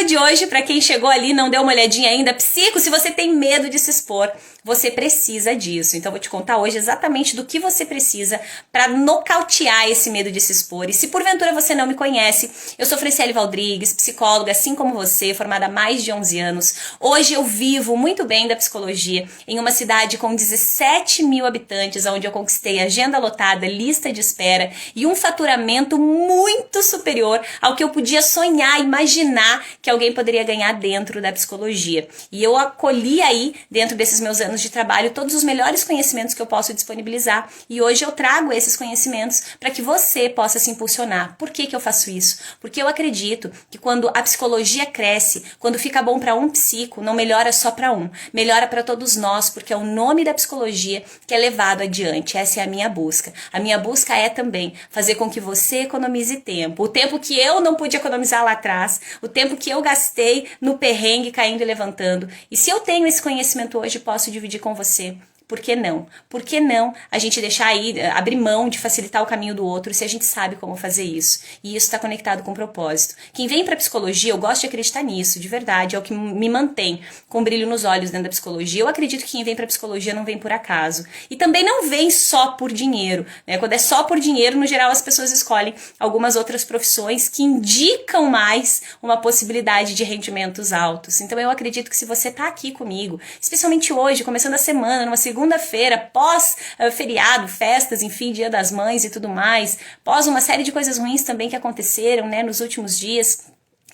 de hoje, para quem chegou ali e não deu uma olhadinha ainda, psico, se você tem medo de se expor, você precisa disso. Então, eu vou te contar hoje exatamente do que você precisa para nocautear esse medo de se expor. E se porventura você não me conhece, eu sou Franciele Valdrigues, psicóloga, assim como você, formada há mais de 11 anos. Hoje eu vivo muito bem da psicologia em uma cidade com 17 mil habitantes, onde eu conquistei agenda lotada, lista de espera e um faturamento muito superior ao que eu podia sonhar, imaginar que alguém poderia ganhar dentro da psicologia. E eu acolhi aí, dentro desses meus anos de trabalho, todos os melhores conhecimentos que eu posso disponibilizar. E hoje eu trago esses conhecimentos para que você possa se impulsionar. Por que eu faço isso? Porque eu acredito que quando a psicologia cresce, quando fica bom para um psico, não melhora só para um, melhora para todos nós, porque é o nome da psicologia que é levado adiante. Essa é a minha busca. A minha busca é também fazer com que você economize tempo. O tempo que eu não pude economizar lá atrás, o tempo que eu gastei no perrengue, caindo e levantando. E se eu tenho esse conhecimento hoje, posso dividir com você. Por que não? Por que não a gente deixar aí, abrir mão de facilitar o caminho do outro se a gente sabe como fazer isso? E isso está conectado com o propósito. Quem vem para psicologia, eu gosto de acreditar nisso, de verdade, é o que me mantém com brilho nos olhos dentro da psicologia. Eu acredito que quem vem para psicologia não vem por acaso. E também não vem só por dinheiro, né? Quando é só por dinheiro, no geral as pessoas escolhem algumas outras profissões que indicam mais uma possibilidade de rendimentos altos. Então eu acredito que se você está aqui comigo, especialmente hoje, começando a semana, numa segunda-feira, pós feriado, festas, enfim, Dia das Mães e tudo mais, pós uma série de coisas ruins também que aconteceram, né, nos últimos dias,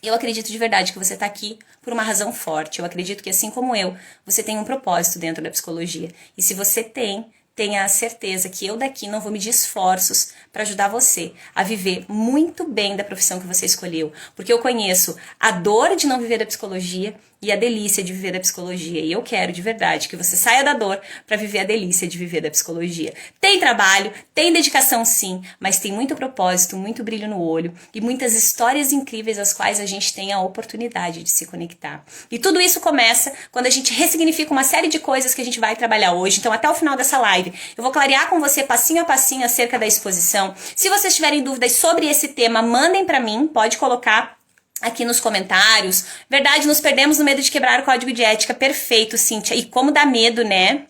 eu acredito de verdade que você está aqui por uma razão forte. Eu acredito que, assim como eu, você tem um propósito dentro da psicologia. E se você tenha a certeza que eu daqui não vou medir esforços para ajudar você a viver muito bem da profissão que você escolheu. Porque eu conheço a dor de não viver da psicologia e a delícia de viver da psicologia. E eu quero, de verdade, que você saia da dor para viver a delícia de viver da psicologia. Tem trabalho, tem dedicação sim, mas tem muito propósito, muito brilho no olho e muitas histórias incríveis às quais a gente tem a oportunidade de se conectar. E tudo isso começa quando a gente ressignifica uma série de coisas que a gente vai trabalhar hoje. Então, até o final dessa live, eu vou clarear com você passinho a passinho acerca da exposição. Se vocês tiverem dúvidas sobre esse tema, mandem para mim, pode colocar aqui nos comentários. Verdade, nos perdemos no medo de quebrar o código de ética. Perfeito, Cíntia. E como dá medo, né?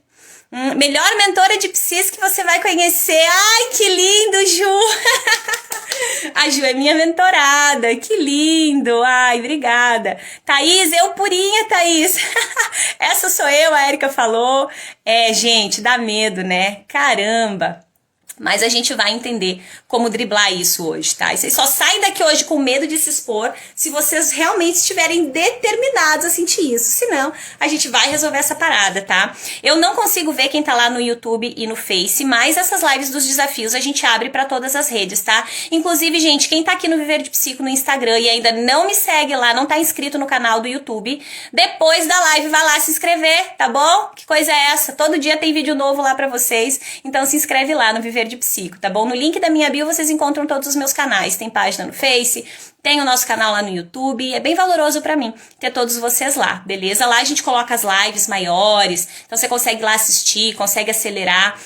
Melhor mentora de psis que você vai conhecer. Ai, que lindo, Ju! A Ju é minha mentorada. Que lindo. Ai, obrigada. Thaís, eu purinha, Thaís. Essa sou eu, a Érica falou. É, gente, dá medo, né? Caramba. Mas a gente vai entender como driblar isso hoje, tá? E vocês só saem daqui hoje com medo de se expor se vocês realmente estiverem determinados a sentir isso. Senão, a gente vai resolver essa parada, tá? Eu não consigo ver quem tá lá no YouTube e no Face, mas essas lives dos desafios a gente abre pra todas as redes, tá? Inclusive, gente, quem tá aqui no Viver de Psico no Instagram e ainda não me segue lá, não tá inscrito no canal do YouTube, depois da live vai lá se inscrever, tá bom? Que coisa é essa? Todo dia tem vídeo novo lá pra vocês, então se inscreve lá no Viver de Psico, tá bom? No link da minha bio vocês encontram todos os meus canais, tem página no Face, tem o nosso canal lá no YouTube, é bem valoroso pra mim ter todos vocês lá, beleza? Lá a gente coloca as lives maiores, então você consegue lá assistir, consegue acelerar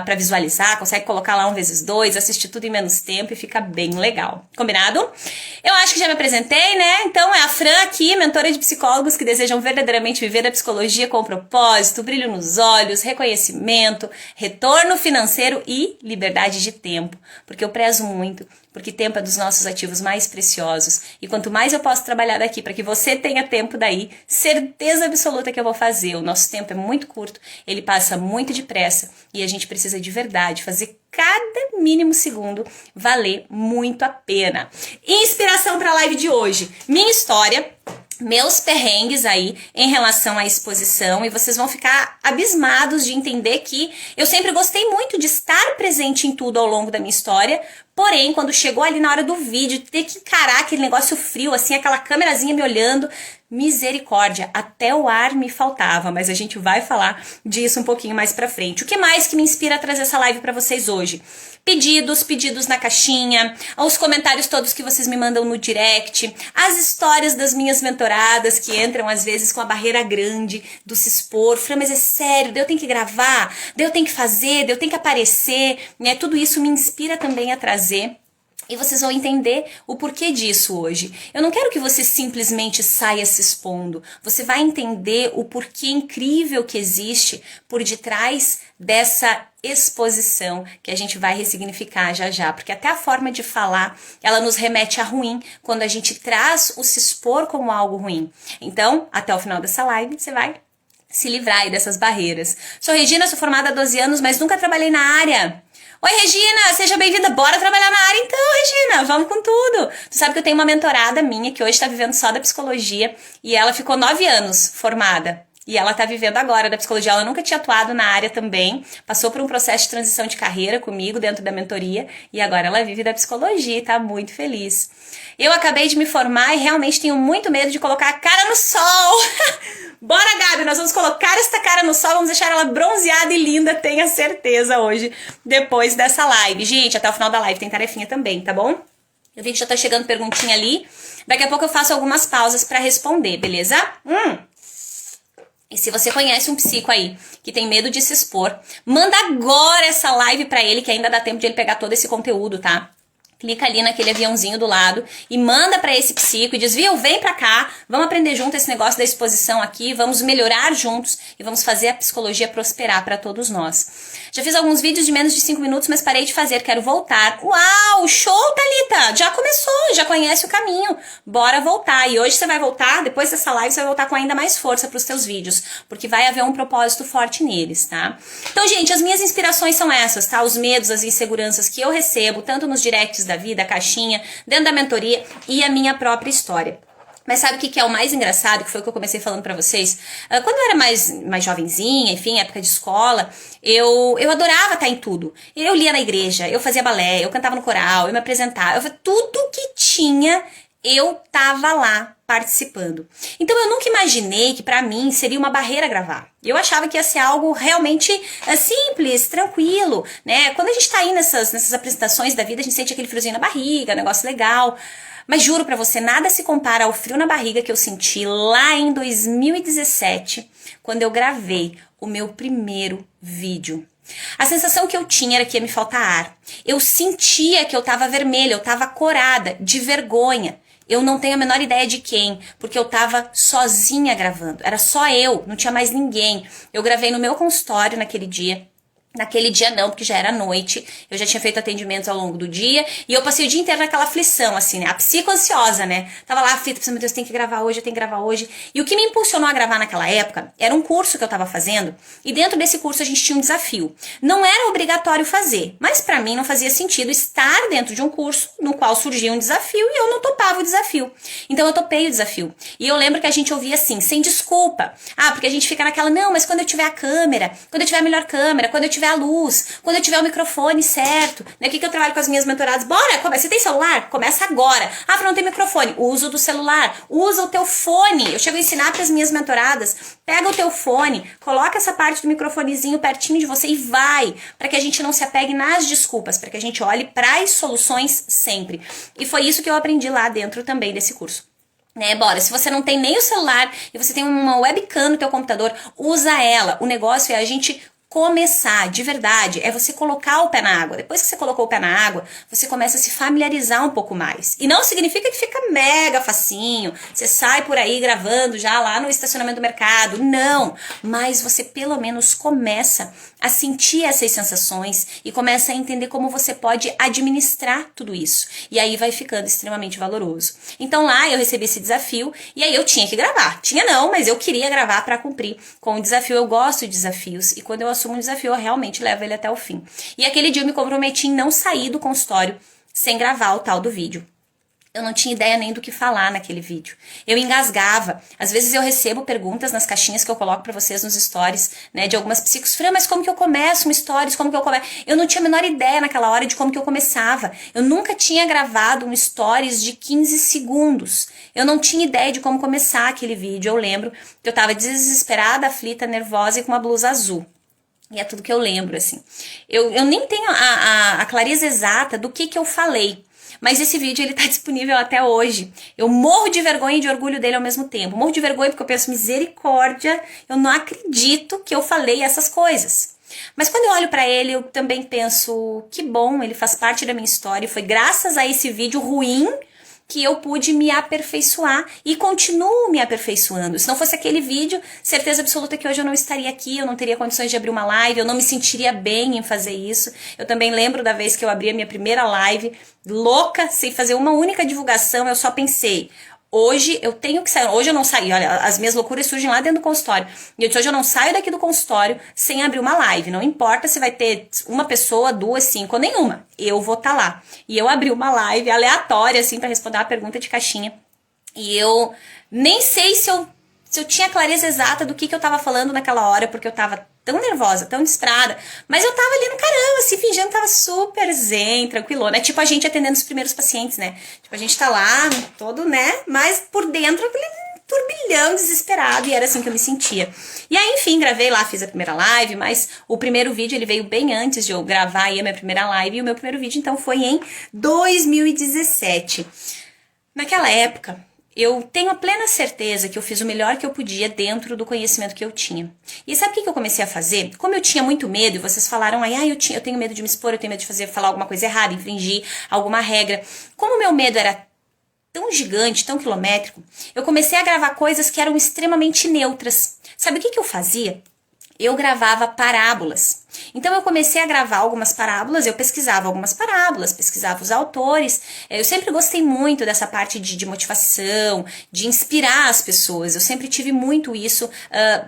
pra visualizar, consegue colocar lá 1x2, assistir tudo em menos tempo e fica bem legal, combinado? Eu acho que já me apresentei, né? Então é a Fran aqui, mentora de psicólogos que desejam verdadeiramente viver a psicologia com propósito, brilho nos olhos, reconhecimento, retorno financeiro e liberdade de tempo, porque eu prezo muito, porque tempo é dos nossos ativos mais preciosos, e quanto mais eu posso trabalhar daqui para que você tenha tempo daí, certeza absoluta que eu vou fazer. O nosso tempo é muito curto, ele passa muito depressa, e a gente precisa de verdade fazer cada mínimo segundo valer muito a pena. Inspiração para a live de hoje, minha história, meus perrengues aí em relação à exposição, e vocês vão ficar abismados de entender que eu sempre gostei muito de estar presente em tudo ao longo da minha história, porém, quando chegou ali na hora do vídeo, ter que encarar aquele negócio frio, assim, aquela câmerazinha me olhando, misericórdia, até o ar me faltava, mas a gente vai falar disso um pouquinho mais pra frente. O que mais que me inspira a trazer essa live pra vocês hoje? Pedidos na caixinha, os comentários todos que vocês me mandam no direct, as histórias das minhas mentoradas que entram às vezes com a barreira grande do se expor. Fran, mas é sério, eu tenho que gravar, eu tenho que fazer, eu tenho que aparecer, né? Tudo isso me inspira também a trazer E vocês vão entender o porquê disso hoje. Eu não quero que você simplesmente saia se expondo. Você vai entender o porquê incrível que existe por detrás dessa exposição que a gente vai ressignificar já já. Porque até a forma de falar, ela nos remete a ruim quando a gente traz o se expor como algo ruim. Então, até o final dessa live, você vai se livrar aí dessas barreiras. Sou Regina, sou formada há 12 anos, mas nunca trabalhei na área. Oi, Regina, seja bem-vinda, bora trabalhar na área então, Regina, vamos com tudo. Tu sabe que eu tenho uma mentorada minha que hoje tá vivendo só da psicologia e ela ficou 9 anos formada. E ela tá vivendo agora da psicologia, ela nunca tinha atuado na área também, passou por um processo de transição de carreira comigo dentro da mentoria e agora ela vive da psicologia e tá muito feliz. Eu acabei de me formar e realmente tenho muito medo de colocar a cara no sol. Bora, Gabi, nós vamos colocar esta cara no sol, vamos deixar ela bronzeada e linda, tenha certeza hoje, depois dessa live. Gente, até o final da live tem tarefinha também, tá bom? Eu vi que já tá chegando perguntinha ali, daqui a pouco eu faço algumas pausas pra responder, beleza? E se você conhece um psico aí que tem medo de se expor, manda agora essa live pra ele, que ainda dá tempo de ele pegar todo esse conteúdo, tá? Clica ali naquele aviãozinho do lado e manda pra esse psico e diz, viu, vem pra cá, vamos aprender junto esse negócio da exposição aqui, vamos melhorar juntos e vamos fazer a psicologia prosperar pra todos nós. Já fiz alguns vídeos de menos de 5 minutos, mas parei de fazer, quero voltar. Uau, show, Thalita, já começou, já conhece o caminho, bora voltar. E hoje você vai voltar, depois dessa live, você vai voltar com ainda mais força pros teus vídeos, porque vai haver um propósito forte neles, tá? Então, gente, as minhas inspirações são essas, tá? Os medos, as inseguranças que eu recebo, tanto nos directs da vida, a caixinha, dentro da mentoria e a minha própria história. Mas sabe o que é o mais engraçado, que foi o que eu comecei falando pra vocês? Quando eu era mais jovenzinha, enfim, época de escola, eu adorava estar em tudo. Eu lia na igreja, eu fazia balé, eu cantava no coral, eu me apresentava, tudo que tinha, eu tava lá participando. Então eu nunca imaginei que pra mim seria uma barreira gravar. Eu achava que ia ser algo realmente simples, tranquilo, né? Quando a gente tá aí nessas apresentações da vida, a gente sente aquele friozinho na barriga, negócio legal. Mas juro pra você, nada se compara ao frio na barriga que eu senti lá em 2017, quando eu gravei o meu primeiro vídeo. A sensação que eu tinha era que ia me faltar ar. Eu sentia que eu tava vermelha, eu tava corada, de vergonha. Eu não tenho a menor ideia de quem, porque eu tava sozinha gravando. Era só eu, não tinha mais ninguém. Eu gravei no meu consultório naquele dia. Naquele dia não, porque já era noite, eu já tinha feito atendimentos ao longo do dia, e eu passei o dia inteiro naquela aflição, assim, né, a psico ansiosa, né, tava lá aflita, pensando, meu Deus, tem que gravar hoje, eu tenho que gravar hoje, e o que me impulsionou a gravar naquela época, era um curso que eu tava fazendo, e dentro desse curso a gente tinha um desafio, não era obrigatório fazer, mas pra mim não fazia sentido estar dentro de um curso, no qual surgia um desafio, e eu não topava o desafio, então eu topei o desafio, e eu lembro que a gente ouvia assim, sem desculpa, porque a gente fica naquela, não, mas quando eu tiver a câmera, quando eu tiver a melhor câmera, quando eu tiver a luz, quando eu tiver o microfone certo, né? O que eu trabalho com as minhas mentoradas? Bora, você tem celular? Começa agora. Não tem microfone. Usa o do celular. Usa o teu fone. Eu chego a ensinar para as minhas mentoradas. Pega o teu fone, coloca essa parte do microfonezinho pertinho de você e vai, para que a gente não se apegue nas desculpas, para que a gente olhe para as soluções sempre. E foi isso que eu aprendi lá dentro também desse curso. Né, bora, se você não tem nem o celular e você tem uma webcam no teu computador, usa ela. O negócio é a gente começar, de verdade, é você colocar o pé na água. Depois que você colocou o pé na água, você começa a se familiarizar um pouco mais. E não significa que fica mega facinho, você sai por aí gravando já lá no estacionamento do mercado, não. Mas você pelo menos começa a sentir essas sensações e começa a entender como você pode administrar tudo isso. E aí vai ficando extremamente valoroso. Então lá eu recebi esse desafio e aí eu tinha que gravar. Tinha não, mas eu queria gravar para cumprir com o desafio. Eu gosto de desafios e quando eu assumo um desafio, eu realmente levo ele até o fim. E aquele dia eu me comprometi em não sair do consultório sem gravar o tal do vídeo. Eu não tinha ideia nem do que falar naquele vídeo. Eu engasgava. Às vezes eu recebo perguntas nas caixinhas que eu coloco pra vocês nos stories, né, de algumas psicos. Fran, mas como que eu começo um stories? Como que eu começo? Eu não tinha a menor ideia naquela hora de como que eu começava. Eu nunca tinha gravado um stories de 15 segundos. Eu não tinha ideia de como começar aquele vídeo. Eu lembro que eu tava desesperada, aflita, nervosa e com uma blusa azul. E é tudo que eu lembro, assim. Eu nem tenho a clareza exata do que eu falei. Mas esse vídeo, ele tá disponível até hoje. Eu morro de vergonha e de orgulho dele ao mesmo tempo. Morro de vergonha porque eu penso, misericórdia, eu não acredito que eu falei essas coisas. Mas quando eu olho pra ele, eu também penso, que bom, ele faz parte da minha história, e foi graças a esse vídeo ruim que eu pude me aperfeiçoar e continuo me aperfeiçoando. Se não fosse aquele vídeo, certeza absoluta que hoje eu não estaria aqui, eu não teria condições de abrir uma live, eu não me sentiria bem em fazer isso. Eu também lembro da vez que eu abri a minha primeira live, louca, sem fazer uma única divulgação, eu só pensei, hoje eu tenho que sair, hoje eu não saí, olha, as minhas loucuras surgem lá dentro do consultório. E eu disse, hoje eu não saio daqui do consultório sem abrir uma live. Não importa se vai ter uma pessoa, duas, cinco ou nenhuma. Eu vou estar lá. E eu abri uma live aleatória, assim, para responder uma pergunta de caixinha. E eu nem sei se eu tinha clareza exata do que eu tava falando naquela hora, porque eu tava tão nervosa, tão distrada, mas eu tava ali no caramba, assim, fingindo que tava super zen, tranquilona. É tipo a gente atendendo os primeiros pacientes, né? Tipo, a gente tá lá, todo, né? Mas por dentro, aquele turbilhão desesperado, e era assim que eu me sentia. E aí, enfim, gravei lá, fiz a primeira live, mas o primeiro vídeo, ele veio bem antes de eu gravar aí a minha primeira live, e o meu primeiro vídeo, então, foi em 2017. Naquela época, eu tenho a plena certeza que eu fiz o melhor que eu podia dentro do conhecimento que eu tinha. E sabe o que eu comecei a fazer? Como eu tinha muito medo, e vocês falaram aí, eu tenho medo de me expor, eu tenho medo de falar alguma coisa errada, infringir alguma regra. Como o meu medo era tão gigante, tão quilométrico, eu comecei a gravar coisas que eram extremamente neutras. Sabe o que eu fazia? Eu gravava parábolas. Então eu comecei a gravar algumas parábolas, eu pesquisava algumas parábolas, pesquisava os autores. Eu sempre gostei muito dessa parte de motivação, de inspirar as pessoas. Eu sempre tive muito isso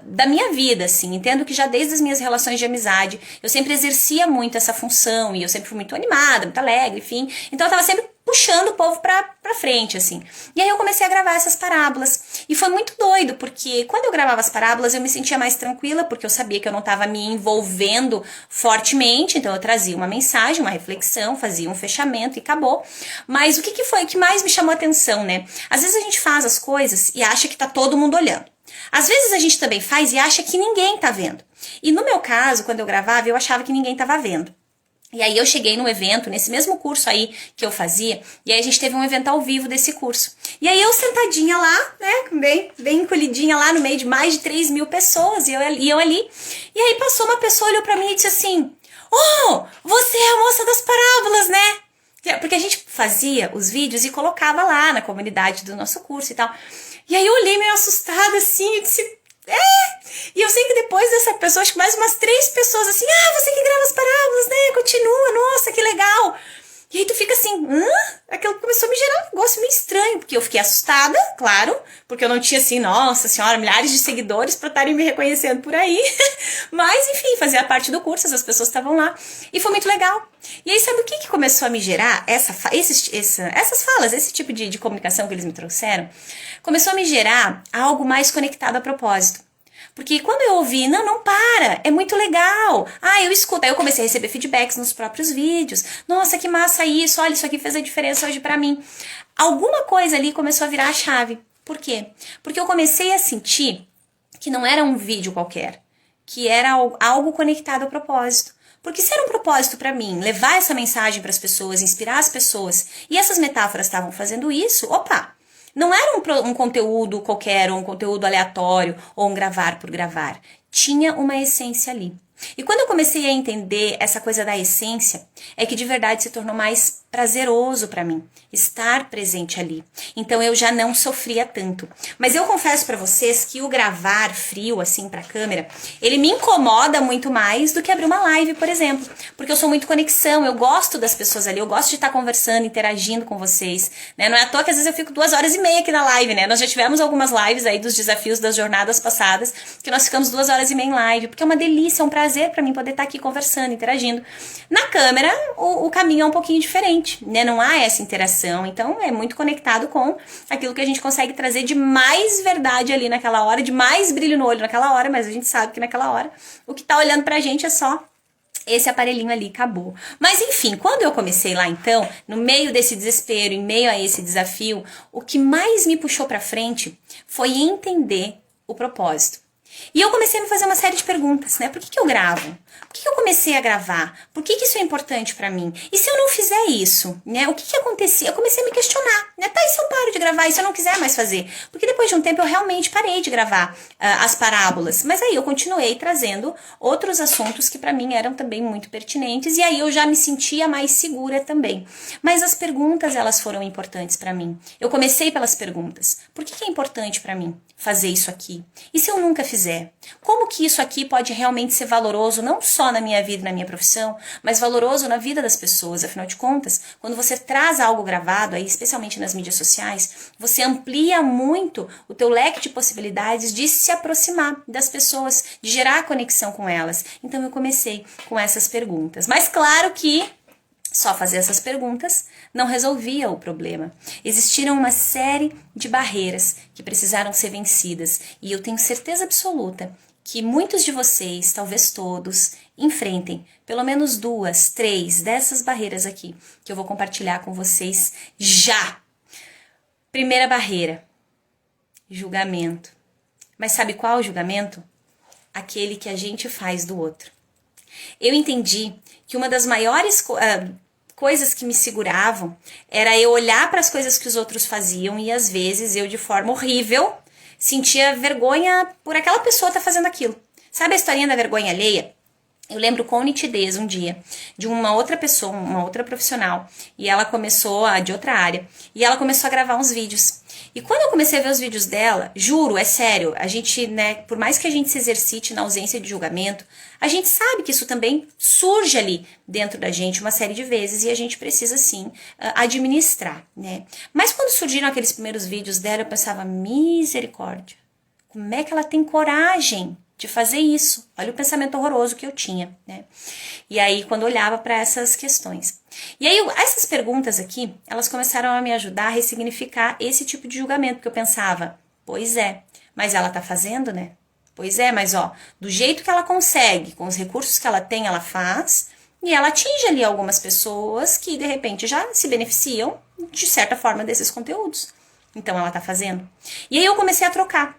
da minha vida, assim. Entendo que já desde as minhas relações de amizade, eu sempre exercia muito essa função e eu sempre fui muito animada, muito alegre, enfim. Então eu tava sempre puxando o povo pra frente, assim. E aí eu comecei a gravar essas parábolas. E foi muito doido, porque quando eu gravava as parábolas, eu me sentia mais tranquila, porque eu sabia que eu não estava me envolvendo fortemente, então eu trazia uma mensagem, uma reflexão, fazia um fechamento e acabou. Mas o que foi que mais me chamou a atenção, né? Às vezes a gente faz as coisas e acha que tá todo mundo olhando. Às vezes a gente também faz e acha que ninguém tá vendo. E no meu caso, quando eu gravava, eu achava que ninguém tava vendo. E aí eu cheguei no evento, nesse mesmo curso aí que eu fazia, e aí a gente teve um evento ao vivo desse curso. E aí eu sentadinha lá, né, bem encolhidinha lá no meio de mais de 3.000 pessoas, e eu ali. E aí passou uma pessoa, olhou pra mim e disse assim, oh, você é a moça das parábolas, né? Porque a gente fazia os vídeos e colocava lá na comunidade do nosso curso e tal. E aí eu olhei meio assustada assim, e disse... E eu sei que depois dessa pessoa, acho que mais umas 3 pessoas assim, você que grava as parábolas, né, continua, nossa, que legal. E aí tu fica assim, aquilo começou a me gerar um negócio meio estranho, porque eu fiquei assustada, claro, porque eu não tinha assim, nossa senhora, milhares de seguidores pra estarem me reconhecendo por aí, mas enfim, fazia parte do curso, essas pessoas estavam lá, e foi muito legal. E aí sabe o que começou a me gerar? Essas falas, esse tipo de comunicação que eles me trouxeram, começou a me gerar algo mais conectado a propósito. Porque quando eu ouvi, não para, é muito legal. Eu escuto. Aí eu comecei a receber feedbacks nos próprios vídeos. Nossa, que massa isso, olha, isso aqui fez a diferença hoje pra mim. Alguma coisa ali começou a virar a chave. Por quê? Porque eu comecei a sentir que não era um vídeo qualquer, que era algo conectado ao propósito. Porque se era um propósito pra mim, levar essa mensagem pras pessoas, inspirar as pessoas, e essas metáforas estavam fazendo isso, não era um conteúdo qualquer, ou um conteúdo aleatório, ou um gravar por gravar. Tinha uma essência ali. E quando eu comecei a entender essa coisa da essência, é que de verdade se tornou mais prazeroso para mim estar presente ali. Então eu já não sofria tanto. Mas eu confesso para vocês que o gravar frio assim para a câmera, ele me incomoda muito mais do que abrir uma live, por exemplo, porque eu sou muito conexão, eu gosto das pessoas ali, eu gosto de estar conversando, interagindo com vocês, né? Não é à toa que às vezes eu fico 2h30 aqui na live, né? Nós já tivemos algumas lives aí dos desafios das jornadas passadas, que nós ficamos 2h30 em live, porque é uma delícia, é um prazer para mim poder estar aqui conversando, interagindo. Na câmera, o caminho é um pouquinho diferente, né? Não há essa interação, então é muito conectado com aquilo que a gente consegue trazer de mais verdade ali naquela hora, de mais brilho no olho naquela hora, mas a gente sabe que naquela hora o que tá olhando pra gente é só esse aparelhinho ali, acabou. Mas enfim, quando eu comecei lá então, no meio desse desespero, em meio a esse desafio, o que mais me puxou pra frente foi entender o propósito. E eu comecei a me fazer uma série de perguntas, né? Por que eu gravo? Por que eu comecei a gravar? Por que isso é importante pra mim? E se eu não fizer isso, né? O que acontecia? Eu comecei a me questionar, né? Tá, e se eu paro de gravar? E se eu não quiser mais fazer? Porque depois de um tempo eu realmente parei de gravar as parábolas. Mas aí eu continuei trazendo outros assuntos que pra mim eram também muito pertinentes. E aí eu já me sentia mais segura também. Mas as perguntas, elas foram importantes pra mim. Eu comecei pelas perguntas. Por que é importante pra mim fazer isso aqui? E se eu nunca fizer? Como que isso aqui pode realmente ser valoroso, não só na minha vida e na minha profissão, mas valoroso na vida das pessoas? Afinal de contas, quando você traz algo gravado, aí, especialmente nas mídias sociais, você amplia muito o teu leque de possibilidades de se aproximar das pessoas, de gerar conexão com elas. Então eu comecei com essas perguntas. Mas claro que só fazer essas perguntas não resolvia o problema. Existiram uma série de barreiras que precisaram ser vencidas e eu tenho certeza absoluta que muitos de vocês, talvez todos, enfrentem pelo menos 2, 3 dessas barreiras aqui que eu vou compartilhar com vocês já. Primeira barreira, julgamento. Mas sabe qual é o julgamento? Aquele que a gente faz do outro. Eu entendi que uma das maiores coisas que me seguravam era eu olhar para as coisas que os outros faziam e às vezes eu, de forma horrível, sentia vergonha por aquela pessoa estar fazendo aquilo. Sabe a historinha da vergonha alheia? Eu lembro com nitidez um dia de uma outra pessoa, uma outra profissional, e ela começou, de outra área, e ela começou a gravar uns vídeos. E quando eu comecei a ver os vídeos dela, juro, é sério, a gente, né, por mais que a gente se exercite na ausência de julgamento, a gente sabe que isso também surge ali dentro da gente uma série de vezes e a gente precisa, sim, administrar, né? Mas quando surgiram aqueles primeiros vídeos dela, eu pensava, misericórdia, como é que ela tem coragem de fazer isso? Olha o pensamento horroroso que eu tinha, né? E aí, quando eu olhava para essas questões. E aí, essas perguntas aqui, elas começaram a me ajudar a ressignificar esse tipo de julgamento, porque eu pensava, pois é, mas ela tá fazendo, né? Pois é, mas ó, do jeito que ela consegue, com os recursos que ela tem, ela faz, e ela atinge ali algumas pessoas que, de repente, já se beneficiam, de certa forma, desses conteúdos. Então, ela tá fazendo. E aí, eu comecei a trocar.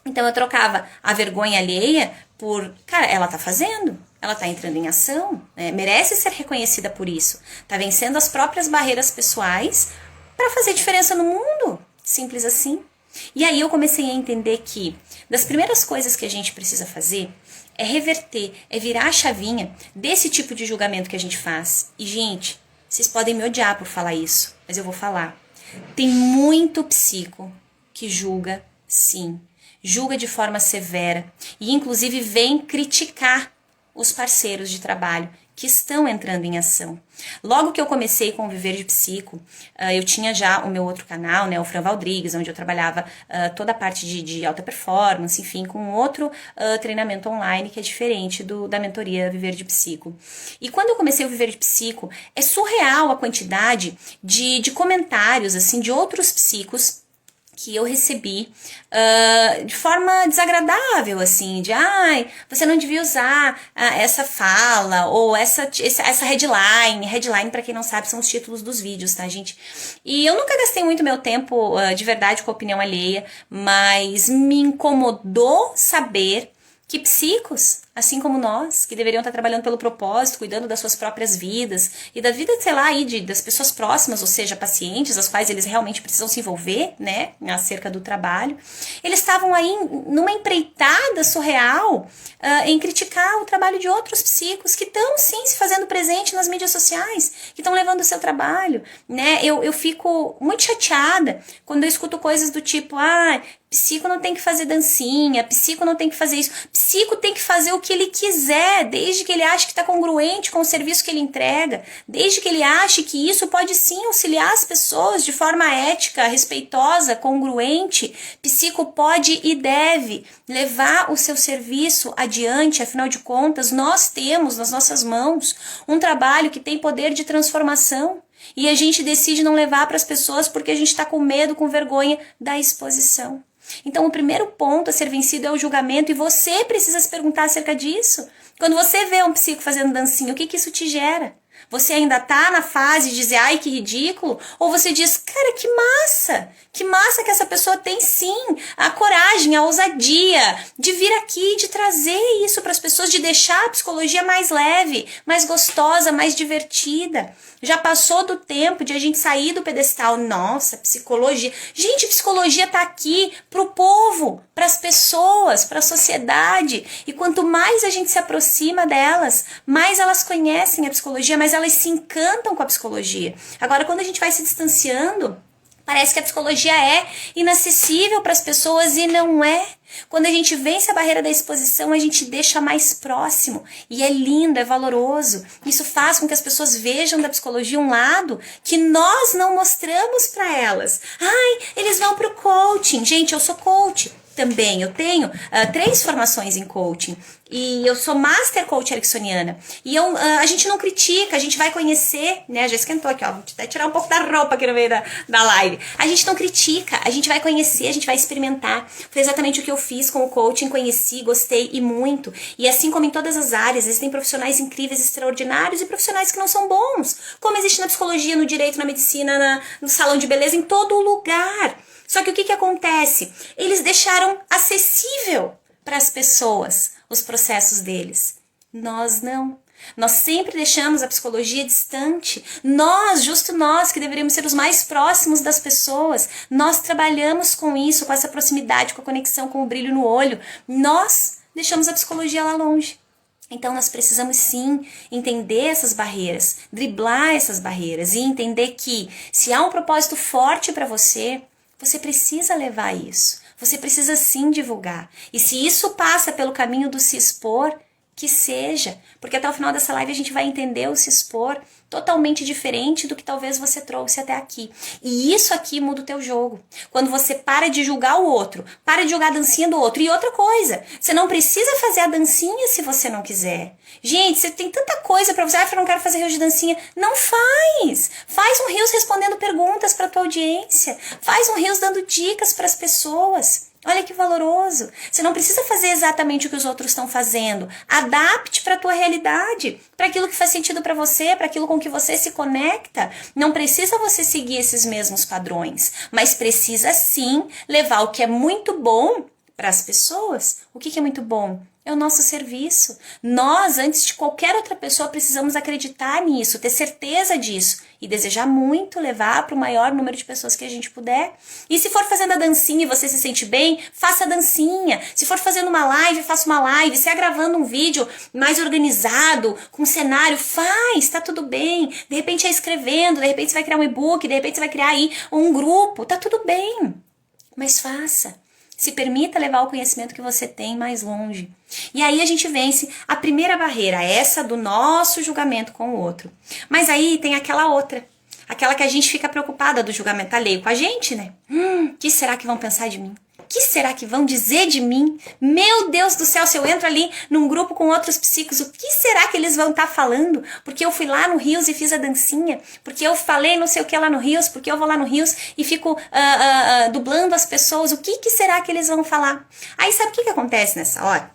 Então eu trocava a vergonha alheia por, cara, ela tá fazendo, ela tá entrando em ação, né? Merece ser reconhecida por isso, tá vencendo as próprias barreiras pessoais para fazer diferença no mundo, simples assim. E aí eu comecei a entender que das primeiras coisas que a gente precisa fazer é reverter, é virar a chavinha desse tipo de julgamento que a gente faz. E gente, vocês podem me odiar por falar isso, mas eu vou falar. Tem muito psico que julga, sim. Julga de forma severa e inclusive vem criticar os parceiros de trabalho que estão entrando em ação. Logo que eu comecei com o Viver de Psico, eu tinha já o meu outro canal, né, o Fran Valdrigues, onde eu trabalhava toda a parte de alta performance, enfim, com outro treinamento online que é diferente da mentoria Viver de Psico. E quando eu comecei o Viver de Psico, é surreal a quantidade de comentários, assim, de outros psicos que eu recebi de forma desagradável, assim, de ai, você não devia usar essa fala, ou essa headline. Headline, pra quem não sabe, são os títulos dos vídeos, tá, gente? E eu nunca gastei muito meu tempo de verdade com a opinião alheia, mas me incomodou saber que psicos, assim como nós, que deveriam estar trabalhando pelo propósito, cuidando das suas próprias vidas e da vida, sei lá, aí das pessoas próximas, ou seja, pacientes, as quais eles realmente precisam se envolver, né, acerca do trabalho, eles estavam aí numa empreitada surreal em criticar o trabalho de outros psicos que estão, sim, se fazendo presente nas mídias sociais, que estão levando o seu trabalho, né? Eu fico muito chateada quando eu escuto coisas do tipo, psico não tem que fazer dancinha, psico não tem que fazer isso, psico tem que fazer o que ele quiser, desde que ele ache que está congruente com o serviço que ele entrega, desde que ele ache que isso pode sim auxiliar as pessoas de forma ética, respeitosa, congruente. Psico pode e deve levar o seu serviço adiante, afinal de contas, nós temos nas nossas mãos um trabalho que tem poder de transformação. E a gente decide não levar para as pessoas porque a gente está com medo, com vergonha da exposição. Então o primeiro ponto a ser vencido é o julgamento e você precisa se perguntar acerca disso. Quando você vê um psico fazendo dancinha, o que isso te gera? Você ainda tá na fase de dizer, ai, que ridículo? Ou você diz, cara, que massa! Que massa que essa pessoa tem sim a coragem, a ousadia de vir aqui, de trazer isso para as pessoas, de deixar a psicologia mais leve, mais gostosa, mais divertida. Já passou do tempo de a gente sair do pedestal. Nossa, psicologia. Gente, psicologia tá aqui pro povo, para as pessoas, para a sociedade. E quanto mais a gente se aproxima delas, mais elas conhecem a psicologia, mais elas se encantam com a psicologia. Agora, quando a gente vai se distanciando, parece que a psicologia é inacessível para as pessoas e não é. Quando a gente vence a barreira da exposição, a gente deixa mais próximo. E é lindo, é valoroso. Isso faz com que as pessoas vejam da psicologia um lado que nós não mostramos para elas. Ai, eles vão pro coaching. Gente, eu sou coach também. Eu tenho 3 formações em coaching. E eu sou Master Coach Ericksoniana. E a gente não critica, a gente vai conhecer, né? Já esquentou aqui, ó. Vou até tirar um pouco da roupa aqui no meio da live. A gente não critica, a gente vai conhecer, a gente vai experimentar. Foi exatamente o que eu fiz com o coaching, conheci, gostei e muito. E assim como em todas as áreas, existem profissionais incríveis, extraordinários e profissionais que não são bons. Como existe na psicologia, no direito, na medicina, no salão de beleza, em todo lugar. Só que o que acontece? Eles deixaram acessível para as pessoas os processos deles. Nós não. Nós sempre deixamos a psicologia distante. Nós, justo nós, que deveríamos ser os mais próximos das pessoas, nós trabalhamos com isso, com essa proximidade, com a conexão, com o brilho no olho. Nós deixamos a psicologia lá longe. Então nós precisamos sim entender essas barreiras, driblar essas barreiras e entender que se há um propósito forte para você, você precisa levar isso. Você precisa sim divulgar. E se isso passa pelo caminho do se expor, que seja. Porque até o final dessa live a gente vai entender o se expor totalmente diferente do que talvez você trouxe até aqui. E isso aqui muda o teu jogo. Quando você para de julgar o outro, para de julgar a dancinha do outro. E outra coisa, você não precisa fazer a dancinha se você não quiser. Gente, você tem tanta coisa pra você. Ah, eu não quero fazer rios de dancinha. Não faz! Faz um rios respondendo perguntas pra tua audiência. Faz um rios dando dicas pras pessoas. Olha que valoroso. Você não precisa fazer exatamente o que os outros estão fazendo. Adapte para a tua realidade, para aquilo que faz sentido para você, para aquilo com que você se conecta. Não precisa você seguir esses mesmos padrões, mas precisa sim levar o que é muito bom para as pessoas. O que é muito bom? É o nosso serviço. Nós, antes de qualquer outra pessoa, precisamos acreditar nisso, ter certeza disso e desejar muito levar para o maior número de pessoas que a gente puder. E se for fazendo a dancinha e você se sente bem, faça a dancinha. Se for fazendo uma live, faça uma live. Se é gravando um vídeo mais organizado, com cenário, faz, tá tudo bem. De repente é escrevendo, de repente você vai criar um e-book, de repente você vai criar aí um grupo, tá tudo bem. Mas faça. Se permita levar o conhecimento que você tem mais longe. E aí a gente vence a primeira barreira, essa do nosso julgamento com o outro. Mas aí tem aquela outra, aquela que a gente fica preocupada do julgamento alheio com a gente, né? Que será que vão pensar de mim? Que será que vão dizer de mim? Meu Deus do céu, se eu entro ali num grupo com outros psicos, o que será que eles vão estar falando? Porque eu fui lá no Rios e fiz a dancinha, porque eu falei não sei o que lá no Rios, porque eu vou lá no Rios e fico dublando as pessoas, o que será que eles vão falar? Aí sabe o que acontece nessa hora?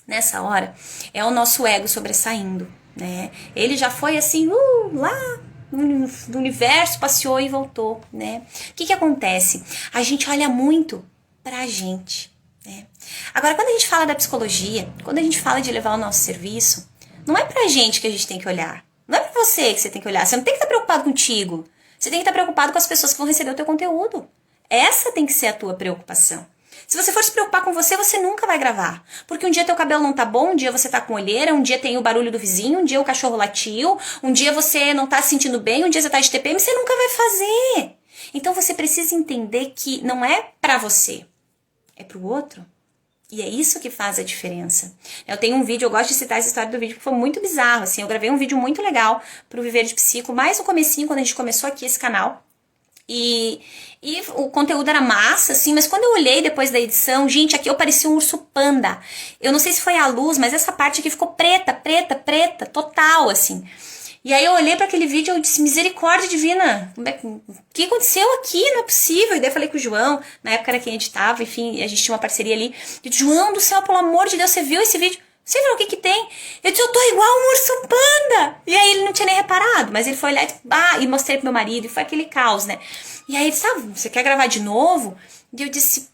Nessa hora é o nosso ego sobressaindo, né? Ele já foi assim, lá no universo, passeou e voltou, né? O que acontece? A gente olha muito pra gente, né? Agora, quando a gente fala da psicologia, quando a gente fala de levar o nosso serviço, não é pra gente que a gente tem que olhar. Não é pra você que você tem que olhar. Você não tem que estar preocupado contigo. Você tem que estar preocupado com as pessoas que vão receber o teu conteúdo. Essa tem que ser a tua preocupação. Se você for se preocupar com você, você nunca vai gravar. Porque um dia teu cabelo não tá bom, um dia você tá com olheira, um dia tem o barulho do vizinho, um dia o cachorro latiu, um dia você não tá se sentindo bem, um dia você tá de TPM, você nunca vai fazer. Então você precisa entender que não é pra você. É pro outro. E é isso que faz a diferença. Eu tenho um vídeo, eu gosto de citar essa história do vídeo, porque foi muito bizarro, assim. Eu gravei um vídeo muito legal pro Viver de Psico, mais no comecinho, quando a gente começou aqui esse canal. E o conteúdo era massa, assim, mas quando eu olhei depois da edição, gente, aqui eu parecia um urso panda. Eu não sei se foi a luz, mas essa parte aqui ficou preta, total, assim. E aí eu olhei para aquele vídeo e eu disse, misericórdia divina, o que aconteceu aqui? Não é possível. E daí eu falei com o João, na época era quem editava, enfim, a gente tinha uma parceria ali. E João do céu, pelo amor de Deus, você viu esse vídeo? Você viu o que que tem? Eu disse, eu tô igual um urso panda. E aí ele não tinha nem reparado, mas ele foi olhar e mostrei pro meu marido, e foi aquele caos, né? E aí ele disse, você quer gravar de novo? E eu disse,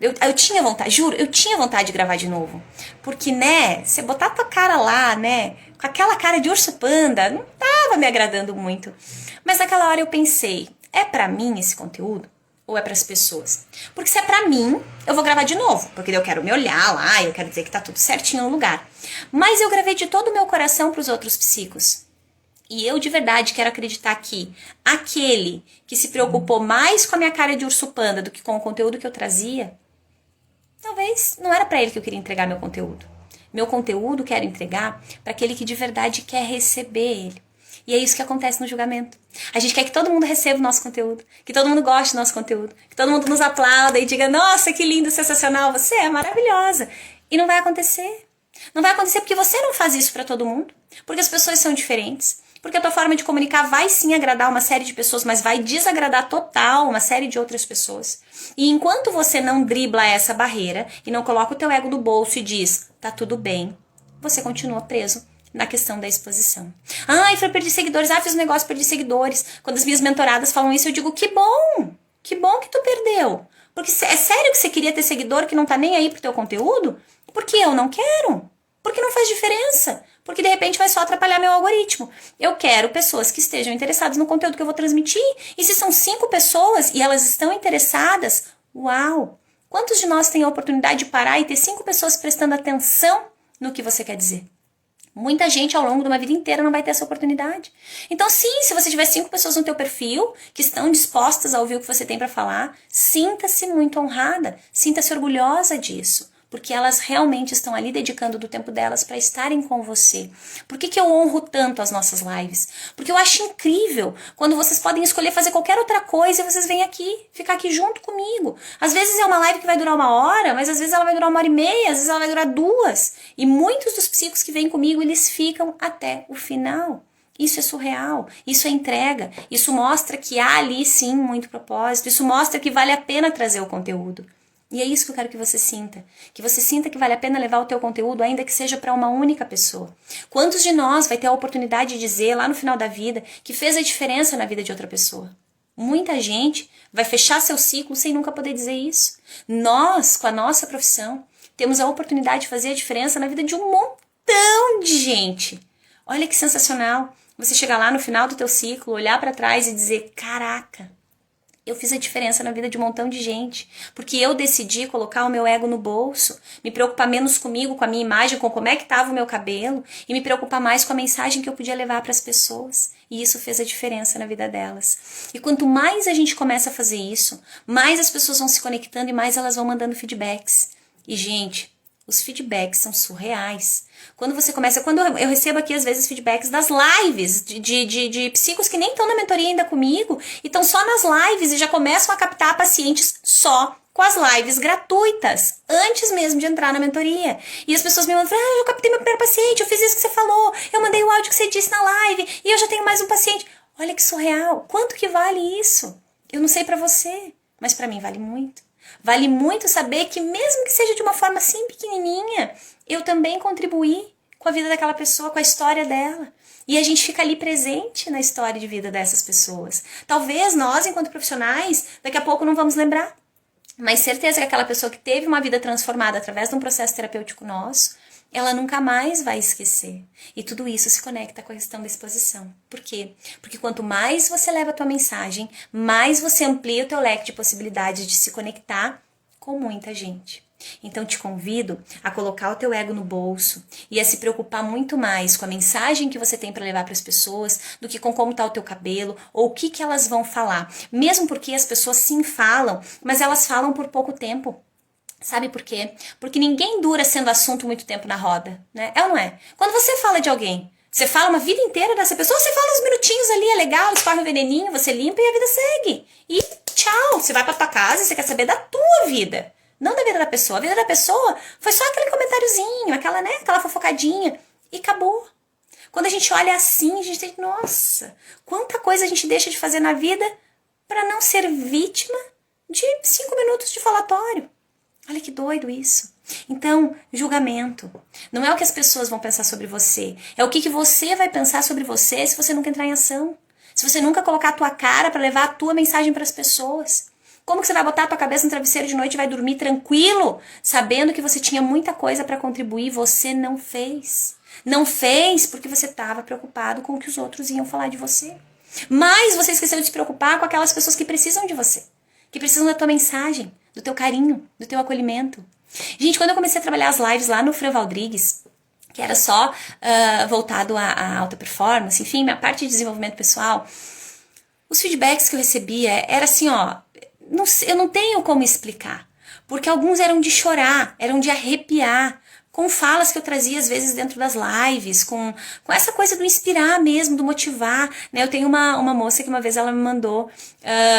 eu tinha vontade, juro, eu tinha vontade de gravar de novo. Porque, né, você botar tua cara lá, né, com aquela cara de urso panda, não tava me agradando muito. Mas naquela hora eu pensei, é pra mim esse conteúdo? Ou é para as pessoas? Porque se é pra mim, eu vou gravar de novo, porque eu quero me olhar lá, eu quero dizer que tá tudo certinho no lugar. Mas eu gravei de todo o meu coração para os outros psicos. E eu de verdade quero acreditar que aquele que se preocupou mais com a minha cara de urso panda do que com o conteúdo que eu trazia, talvez não era para ele que eu queria entregar meu conteúdo. Meu conteúdo quero entregar para aquele que de verdade quer receber ele. E é isso que acontece no julgamento. A gente quer que todo mundo receba o nosso conteúdo, que todo mundo goste do nosso conteúdo, que todo mundo nos aplauda e diga, nossa, que lindo, sensacional, você é maravilhosa. E não vai acontecer. Não vai acontecer porque você não faz isso para todo mundo, porque as pessoas são diferentes, porque a tua forma de comunicar vai sim agradar uma série de pessoas, mas vai desagradar total uma série de outras pessoas. E enquanto você não dribla essa barreira e não coloca o teu ego no bolso e diz, tá tudo bem, você continua preso na questão da exposição. Eu perdi seguidores, fiz um negócio, perdi seguidores. Quando as minhas mentoradas falam isso, eu digo, que bom que tu perdeu. Porque é sério que você queria ter seguidor que não tá nem aí pro teu conteúdo? Porque eu não quero. Porque não faz diferença. Porque de repente vai só atrapalhar meu algoritmo. Eu quero pessoas que estejam interessadas no conteúdo que eu vou transmitir. E se são 5 pessoas e elas estão interessadas, uau! Quantos de nós têm a oportunidade de parar e ter 5 pessoas prestando atenção no que você quer dizer? Muita gente ao longo de uma vida inteira não vai ter essa oportunidade. Então sim, se você tiver 5 pessoas no teu perfil que estão dispostas a ouvir o que você tem para falar, sinta-se muito honrada, sinta-se orgulhosa disso. Porque elas realmente estão ali dedicando do tempo delas para estarem com você. Por que eu honro tanto as nossas lives? Porque eu acho incrível quando vocês podem escolher fazer qualquer outra coisa e vocês vêm aqui, ficar aqui junto comigo. Às vezes é uma live que vai durar 1 hora, mas às vezes ela vai durar 1h30, às vezes ela vai durar 2. E muitos dos psicos que vêm comigo, eles ficam até o final. Isso é surreal, isso é entrega, isso mostra que há ali sim muito propósito, isso mostra que vale a pena trazer o conteúdo. E é isso que eu quero que você sinta. Que você sinta que vale a pena levar o teu conteúdo, ainda que seja para uma única pessoa. Quantos de nós vai ter a oportunidade de dizer lá no final da vida que fez a diferença na vida de outra pessoa? Muita gente vai fechar seu ciclo sem nunca poder dizer isso. Nós, com a nossa profissão, temos a oportunidade de fazer a diferença na vida de um montão de gente. Olha que sensacional. Você chegar lá no final do teu ciclo, olhar para trás e dizer, caraca, eu fiz a diferença na vida de um montão de gente, porque eu decidi colocar o meu ego no bolso, me preocupar menos comigo, com a minha imagem, com como é que estava o meu cabelo, e me preocupar mais com a mensagem que eu podia levar para as pessoas. E isso fez a diferença na vida delas. E quanto mais a gente começa a fazer isso, mais as pessoas vão se conectando e mais elas vão mandando feedbacks. E, gente, os feedbacks são surreais. Quando eu recebo aqui às vezes feedbacks das lives de psicos que nem estão na mentoria ainda comigo e estão só nas lives e já começam a captar pacientes só com as lives gratuitas, antes mesmo de entrar na mentoria. E as pessoas me mandam, eu captei meu primeiro paciente, eu fiz isso que você falou, eu mandei o áudio que você disse na live e eu já tenho mais um paciente. Olha que surreal, quanto que vale isso? Eu não sei pra você, mas pra mim vale muito. Vale muito saber que mesmo que seja de uma forma assim pequenininha, eu também contribuí com a vida daquela pessoa, com a história dela. E a gente fica ali presente na história de vida dessas pessoas. Talvez nós, enquanto profissionais, daqui a pouco não vamos lembrar. Mas certeza que aquela pessoa que teve uma vida transformada através de um processo terapêutico nosso, ela nunca mais vai esquecer. E tudo isso se conecta com a questão da exposição. Por quê? Porque quanto mais você leva a tua mensagem, mais você amplia o teu leque de possibilidades de se conectar com muita gente. Então te convido a colocar o teu ego no bolso e a se preocupar muito mais com a mensagem que você tem para levar para as pessoas do que com como está o teu cabelo ou o que elas vão falar. Mesmo porque as pessoas sim falam, mas elas falam por pouco tempo. Sabe por quê? Porque ninguém dura sendo assunto muito tempo na roda, né? É ou não é? Quando você fala de alguém, você fala uma vida inteira dessa pessoa, você fala uns minutinhos ali, é legal, escorre um veneninho, você limpa e a vida segue. E tchau, você vai pra tua casa e você quer saber da tua vida. Não da vida da pessoa. A vida da pessoa foi só aquele comentáriozinho, aquela fofocadinha. E acabou. Quando a gente olha assim, a gente tem, nossa, quanta coisa a gente deixa de fazer na vida para não ser vítima de 5 minutos de falatório. Olha que doido isso. Então, julgamento. Não é o que as pessoas vão pensar sobre você. É o que você vai pensar sobre você se você nunca entrar em ação. Se você nunca colocar a tua cara para levar a tua mensagem para as pessoas. Como que você vai botar a tua cabeça no travesseiro de noite e vai dormir tranquilo, sabendo que você tinha muita coisa para contribuir e você não fez? Não fez porque você estava preocupado com o que os outros iam falar de você. Mas você esqueceu de se preocupar com aquelas pessoas que precisam de você. Que precisam da tua mensagem, do teu carinho, do teu acolhimento. Gente, quando eu comecei a trabalhar as lives lá no Fran Valdrigues, que era só voltado à alta performance, enfim, minha parte de desenvolvimento pessoal, os feedbacks que eu recebia era assim, ó, eu não tenho como explicar, porque alguns eram de chorar, eram de arrepiar, com falas que eu trazia às vezes dentro das lives, com essa coisa do inspirar mesmo, do motivar, né? Eu tenho uma moça que uma vez ela me mandou,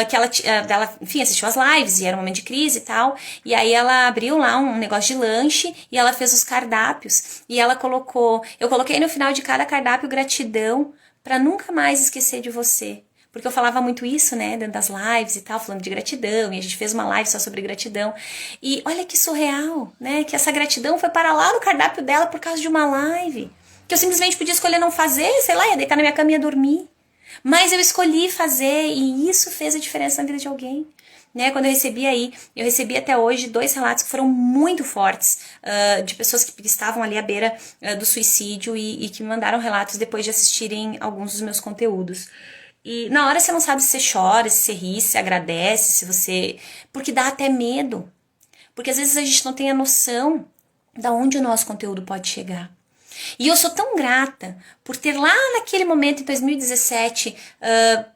que ela, enfim, assistiu as lives e era um momento de crise e tal, e aí ela abriu lá um negócio de lanche e ela fez os cardápios, e ela eu coloquei no final de cada cardápio gratidão para nunca mais esquecer de você. Porque eu falava muito isso, né, dentro das lives e tal, falando de gratidão, e a gente fez uma live só sobre gratidão. E olha que surreal, né, que essa gratidão foi para lá no cardápio dela por causa de uma live. Que eu simplesmente podia escolher não fazer, sei lá, ia deitar na minha cama e ia dormir. Mas eu escolhi fazer e isso fez a diferença na vida de alguém. Né, quando eu recebi até hoje 2 relatos que foram muito fortes, de pessoas que estavam ali à beira do suicídio e que me mandaram relatos depois de assistirem alguns dos meus conteúdos. E na hora você não sabe se você chora, se você ri, se você agradece, se você... Porque dá até medo. Porque às vezes a gente não tem a noção de onde o nosso conteúdo pode chegar. E eu sou tão grata por ter lá naquele momento, em 2017,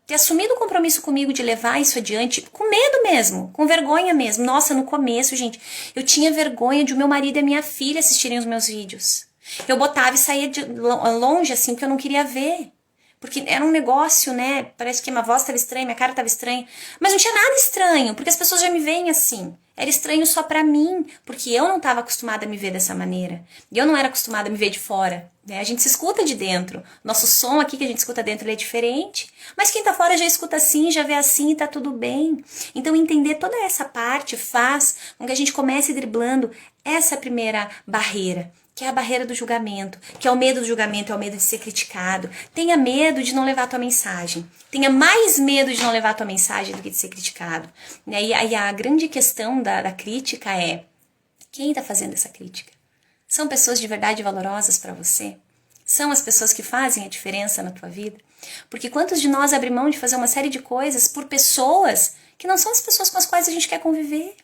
ter assumido o compromisso comigo de levar isso adiante, com medo mesmo, com vergonha mesmo. Nossa, no começo, gente, eu tinha vergonha de o meu marido e a minha filha assistirem os meus vídeos. Eu botava e saía de longe, assim, porque eu não queria ver. Porque era um negócio, né? Parece que minha voz estava estranha, minha cara estava estranha. Mas não tinha nada estranho, porque as pessoas já me veem assim. Era estranho só pra mim, porque eu não estava acostumada a me ver dessa maneira. E eu não era acostumada a me ver de fora. Né? A gente se escuta de dentro. Nosso som aqui que a gente escuta dentro ele é diferente. Mas quem tá fora já escuta assim, já vê assim e tá tudo bem. Então entender toda essa parte faz com que a gente comece driblando essa primeira barreira. Que é a barreira do julgamento, que é o medo do julgamento, é o medo de ser criticado. Tenha medo de não levar a tua mensagem. Tenha mais medo de não levar a tua mensagem do que de ser criticado. E aí a grande questão da crítica é, quem está fazendo essa crítica? São pessoas de verdade valorosas para você? São as pessoas que fazem a diferença na tua vida? Porque quantos de nós abrem mão de fazer uma série de coisas por pessoas que não são as pessoas com as quais a gente quer conviver?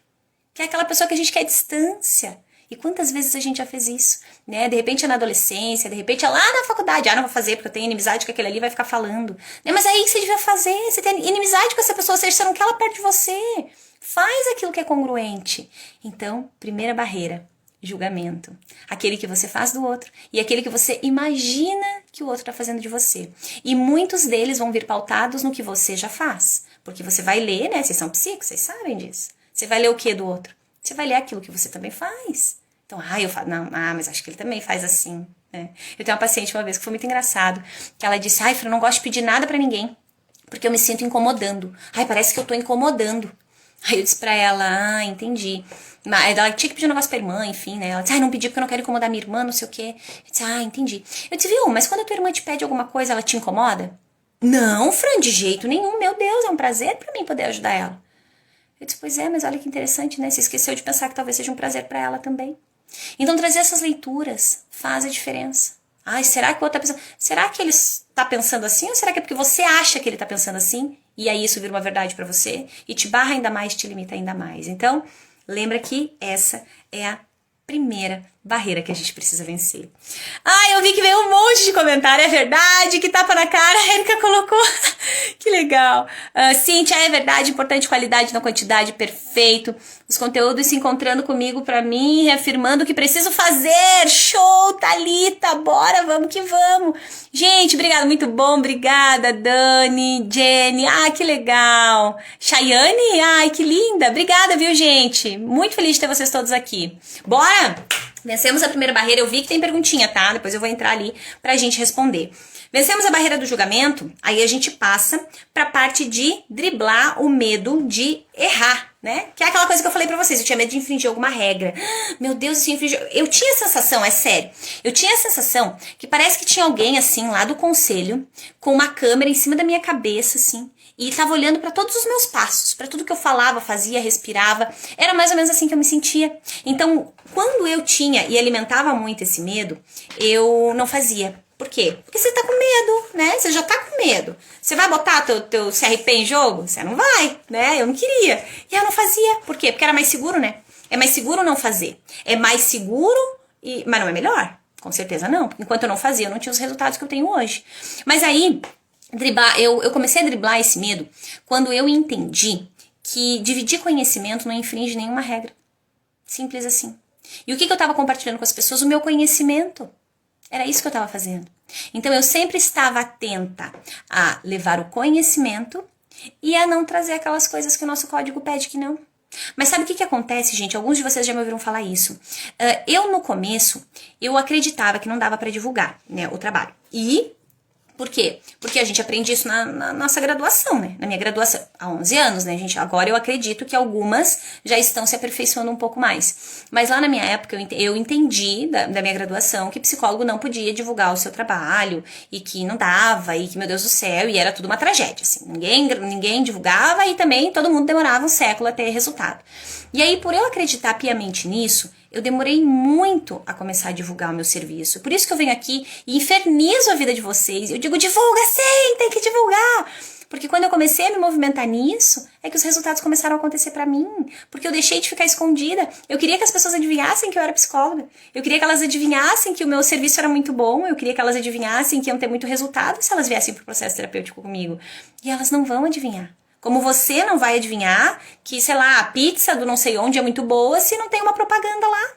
Que é aquela pessoa que a gente quer distância. E quantas vezes a gente já fez isso, né? De repente é na adolescência, de repente é lá na faculdade. Não vou fazer porque eu tenho inimizade com aquele ali, vai ficar falando. Né? Mas é aí que você devia fazer. Você tem inimizade com essa pessoa, ou seja, você não quer ela perto de você. Faz aquilo que é congruente. Então, primeira barreira, julgamento. Aquele que você faz do outro e aquele que você imagina que o outro está fazendo de você. E muitos deles vão vir pautados no que você já faz. Porque você vai ler, né? Vocês são psicos, vocês sabem disso. Você vai ler o que do outro? Você vai ler aquilo que você também faz. Então, eu falo, não, mas acho que ele também faz assim. Né? Eu tenho uma paciente uma vez que foi muito engraçado, que ela disse, Fran, eu não gosto de pedir nada pra ninguém, porque eu me sinto incomodando. Parece que eu tô incomodando. Aí eu disse pra ela, entendi. Mas ela tinha que pedir um negócio pra irmã, enfim, né? Ela disse, não pedi porque eu não quero incomodar minha irmã, não sei o quê. Eu disse, entendi. Eu disse, viu, mas quando a tua irmã te pede alguma coisa, ela te incomoda? Não, Fran, de jeito nenhum. Meu Deus, é um prazer pra mim poder ajudar ela. Eu disse, pois é, mas olha que interessante, né? Você esqueceu de pensar que talvez seja um prazer pra ela também. Então trazer essas leituras faz a diferença. Será que o outro tá pensando... Será que ele tá pensando assim? Ou será que é porque você acha que ele tá pensando assim? E aí isso vira uma verdade pra você? E te barra ainda mais, te limita ainda mais. Então, lembra que essa é a primeira barreira que a gente precisa vencer. Eu vi que veio um monte de comentário, é verdade, que tapa na cara, a Erika colocou. Que legal. Cíntia, é verdade, importante qualidade, não quantidade, perfeito. Os conteúdos se encontrando comigo pra mim, reafirmando o que preciso fazer. Show, Thalita, bora, vamos que vamos. Gente, obrigada, muito bom, obrigada, Dani, Jenny, que legal. Chayane, que linda, obrigada, viu, gente? Muito feliz de ter vocês todos aqui. Bora? Vencemos a primeira barreira, eu vi que tem perguntinha, tá? Depois eu vou entrar ali pra gente responder. Vencemos a barreira do julgamento, aí a gente passa pra parte de driblar o medo de errar, né? Que é aquela coisa que eu falei pra vocês, eu tinha medo de infringir alguma regra. Meu Deus, isso infringiu. Eu tinha a sensação, é sério, eu tinha a sensação que parece que tinha alguém assim lá do conselho, com uma câmera em cima da minha cabeça, assim, e tava olhando pra todos os meus passos, pra tudo que eu falava, fazia, respirava. Era mais ou menos assim que eu me sentia. Então, quando eu tinha e alimentava muito esse medo, eu não fazia. Por quê? Porque você tá com medo, né? Você já tá com medo. Você vai botar teu CRP em jogo? Você não vai, né? Eu não queria. E eu não fazia. Por quê? Porque era mais seguro, né? É mais seguro não fazer. É mais seguro, mas não é melhor. Com certeza não. Enquanto eu não fazia, eu não tinha os resultados que eu tenho hoje. Mas aí, eu comecei a driblar esse medo quando eu entendi que dividir conhecimento não infringe nenhuma regra. Simples assim. E o que eu estava compartilhando com as pessoas? O meu conhecimento. Era isso que eu estava fazendo. Então, eu sempre estava atenta a levar o conhecimento e a não trazer aquelas coisas que o nosso código pede que não. Mas sabe o que acontece, gente? Alguns de vocês já me ouviram falar isso. Eu, no começo, eu acreditava que não dava para divulgar, né, o trabalho. Por quê? Porque a gente aprende isso na nossa graduação, né? Na minha graduação, há 11 anos, né, gente? Agora eu acredito que algumas já estão se aperfeiçoando um pouco mais. Mas lá na minha época, eu entendi da minha graduação que psicólogo não podia divulgar o seu trabalho e que não dava, e que, meu Deus do céu, e era tudo uma tragédia, assim. Ninguém divulgava e também todo mundo demorava um século a ter resultado. E aí, por eu acreditar piamente nisso, eu demorei muito a começar a divulgar o meu serviço. Por isso que eu venho aqui e infernizo a vida de vocês. Eu digo, divulga sim, tem que divulgar. Porque quando eu comecei a me movimentar nisso, é que os resultados começaram a acontecer pra mim. Porque eu deixei de ficar escondida. Eu queria que as pessoas adivinhassem que eu era psicóloga. Eu queria que elas adivinhassem que o meu serviço era muito bom. Eu queria que elas adivinhassem que iam ter muito resultado se elas viessem pro processo terapêutico comigo. E elas não vão adivinhar. Como você não vai adivinhar que, sei lá, a pizza do não sei onde é muito boa se não tem uma propaganda lá.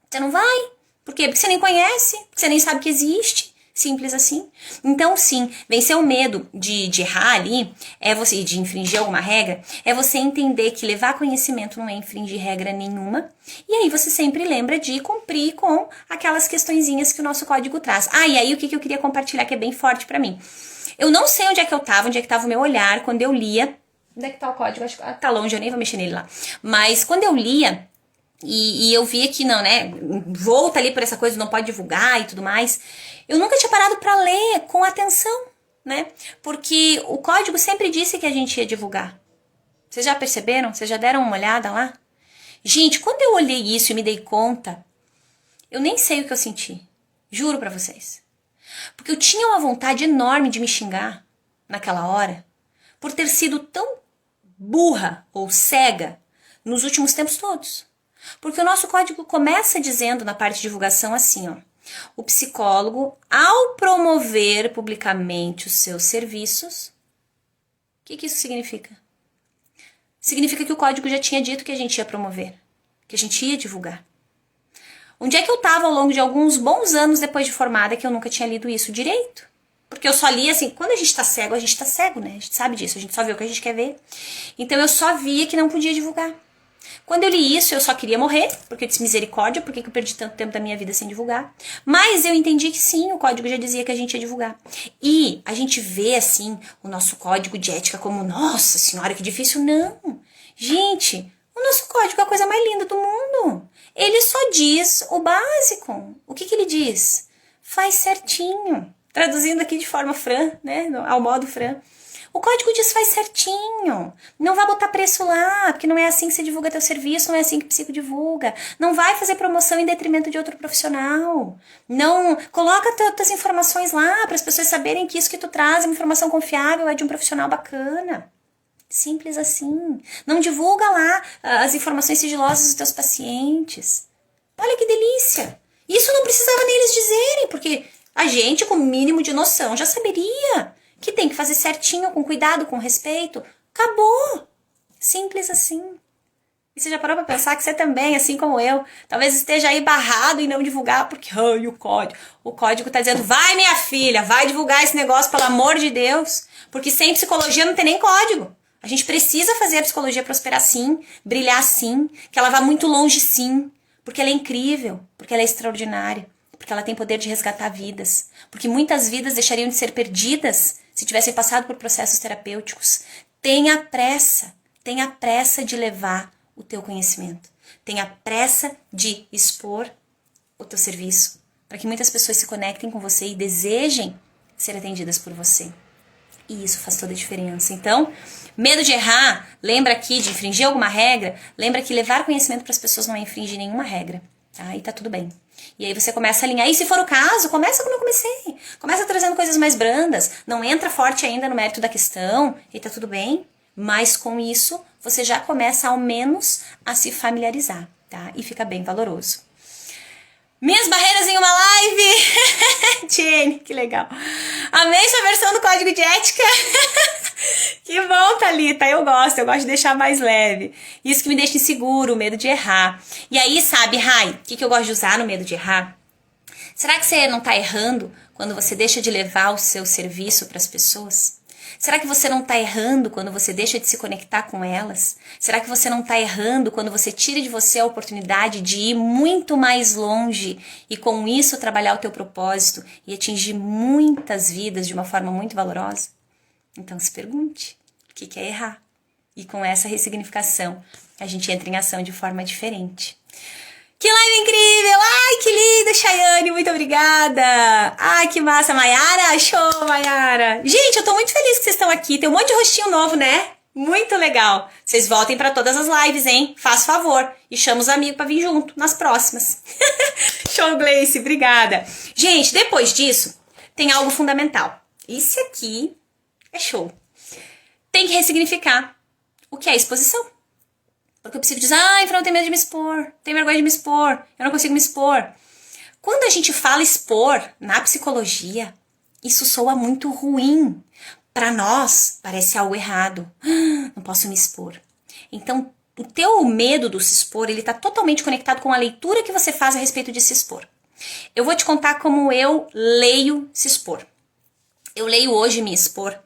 Você não vai. Por quê? Porque você nem conhece, porque você nem sabe que existe. Simples assim. Então, sim, vencer o medo de errar ali, de infringir alguma regra, é você entender que levar conhecimento não é infringir regra nenhuma. E aí você sempre lembra de cumprir com aquelas questõezinhas que o nosso código traz. E aí o que eu queria compartilhar que é bem forte pra mim. Eu não sei onde é que eu tava, onde é que tava o meu olhar quando eu lia. Onde é que tá o código? Acho que tá longe, eu nem vou mexer nele lá. Mas quando eu lia, e eu via que não, né? Volta ali por essa coisa, não pode divulgar e tudo mais. Eu nunca tinha parado pra ler com atenção, né? Porque o código sempre disse que a gente ia divulgar. Vocês já perceberam? Vocês já deram uma olhada lá? Gente, quando eu olhei isso e me dei conta, eu nem sei o que eu senti. Juro pra vocês. Porque eu tinha uma vontade enorme de me xingar naquela hora por ter sido tão burra ou cega nos últimos tempos todos. Porque o nosso código começa dizendo na parte de divulgação assim, ó. O psicólogo, ao promover publicamente os seus serviços, o que isso significa? Significa que o código já tinha dito que a gente ia promover, que a gente ia divulgar. Onde é que eu estava ao longo de alguns bons anos depois de formada que eu nunca tinha lido isso direito? Porque eu só li assim, quando a gente tá cego, né? A gente sabe disso, a gente só vê o que a gente quer ver. Então eu só via que não podia divulgar. Quando eu li isso, eu só queria morrer, porque eu disse misericórdia, por que eu perdi tanto tempo da minha vida sem divulgar? Mas eu entendi que sim, o código já dizia que a gente ia divulgar. E a gente vê, assim, o nosso código de ética como, nossa senhora, que difícil. Não. Gente, o nosso código é a coisa mais linda do mundo. Ele só diz o básico. O que ele diz? Faz certinho. Traduzindo aqui de forma Fran, né, ao modo Fran. O código diz faz certinho. Não vai botar preço lá, porque não é assim que você divulga teu serviço, não é assim que o psico divulga. Não vai fazer promoção em detrimento de outro profissional. Não coloca tuas informações lá para as pessoas saberem que isso que tu traz é uma informação confiável, é de um profissional bacana. Simples assim. Não divulga lá as informações sigilosas dos teus pacientes. Olha que delícia. Isso não precisava nem eles dizerem, porque a gente, com o mínimo de noção, já saberia que tem que fazer certinho, com cuidado, com respeito. Acabou. Simples assim. E você já parou pra pensar que você também, assim como eu, talvez esteja aí barrado em não divulgar, porque o código. O código tá dizendo, vai minha filha, vai divulgar esse negócio, pelo amor de Deus. Porque sem psicologia não tem nem código. A gente precisa fazer a psicologia prosperar sim, brilhar sim, que ela vá muito longe sim. Porque ela é incrível, porque ela é extraordinária, porque ela tem poder de resgatar vidas. Porque muitas vidas deixariam de ser perdidas se tivessem passado por processos terapêuticos. Tenha pressa, tenha pressa de levar o teu conhecimento. Tenha pressa de expor o teu serviço, para que muitas pessoas se conectem com você e desejem ser atendidas por você. E isso faz toda a diferença. Então, medo de errar, lembra aqui de infringir alguma regra, lembra que levar conhecimento para as pessoas não é infringir nenhuma regra, tá? E tá tudo bem. E aí você começa a alinhar. E se for o caso, começa como eu comecei. Começa trazendo coisas mais brandas, não entra forte ainda no mérito da questão, e tá tudo bem. Mas com isso, você já começa ao menos a se familiarizar, tá? E fica bem valoroso. Minhas barreiras em uma live! Jenny, que legal. Amei sua versão do código de ética. Que bom, Thalita, eu gosto de deixar mais leve. Isso que me deixa inseguro, o medo de errar. E aí, sabe, Rai, o que eu gosto de usar no medo de errar? Será que você não está errando quando você deixa de levar o seu serviço para as pessoas? Será que você não está errando quando você deixa de se conectar com elas? Será que você não está errando quando você tira de você a oportunidade de ir muito mais longe e com isso trabalhar o teu propósito e atingir muitas vidas de uma forma muito valorosa? Então se pergunte, o que é errar? E com essa ressignificação, a gente entra em ação de forma diferente. Que live incrível! Ai, que lindo, Chayane, muito obrigada! Ai, que massa, Mayara! Show, Mayara! Gente, eu tô muito feliz que vocês estão aqui, tem um monte de rostinho novo, né? Muito legal! Vocês voltem pra todas as lives, hein? Faz favor! E chama os amigos pra vir junto nas próximas. Show, Gleice, obrigada! Gente, depois disso, tem algo fundamental. Esse aqui é show. Tem que ressignificar o que é exposição. Porque eu preciso dizer, Fran, eu tenho medo de me expor, tenho vergonha de me expor, eu não consigo me expor. Quando a gente fala expor na psicologia, isso soa muito ruim. Para nós, parece algo errado. Não posso me expor. Então, o teu medo do se expor, ele está totalmente conectado com a leitura que você faz a respeito de se expor. Eu vou te contar como eu leio se expor. Eu leio hoje me expor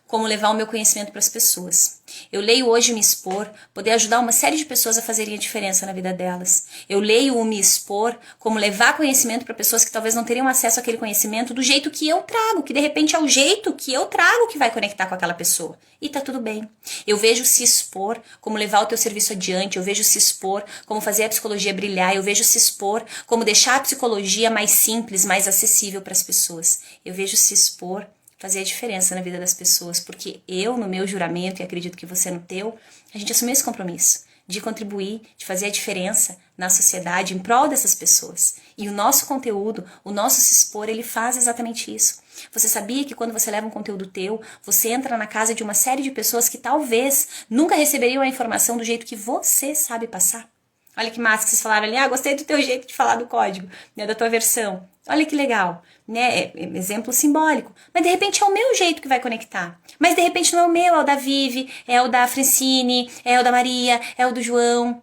como levar o meu conhecimento para as pessoas. Eu leio hoje me expor, poder ajudar uma série de pessoas a fazerem a diferença na vida delas. Eu leio o me expor como levar conhecimento para pessoas que talvez não teriam acesso àquele conhecimento do jeito que eu trago, que de repente é o jeito que eu trago que vai conectar com aquela pessoa. E tá tudo bem. Eu vejo se expor como levar o teu serviço adiante, eu vejo se expor como fazer a psicologia brilhar, eu vejo se expor como deixar a psicologia mais simples, mais acessível para as pessoas. Eu vejo se expor fazer a diferença na vida das pessoas, porque eu, no meu juramento, e acredito que você no teu, a gente assumiu esse compromisso de contribuir, de fazer a diferença na sociedade em prol dessas pessoas. E o nosso conteúdo, o nosso se expor, ele faz exatamente isso. Você sabia que quando você leva um conteúdo teu, você entra na casa de uma série de pessoas que talvez nunca receberiam a informação do jeito que você sabe passar? Olha que massa que vocês falaram ali, gostei do teu jeito de falar do código, né, da tua versão. Olha que legal, né, exemplo simbólico. Mas de repente é o meu jeito que vai conectar. Mas de repente não é o meu, é o da Vivi, é o da Francine, é o da Maria, é o do João.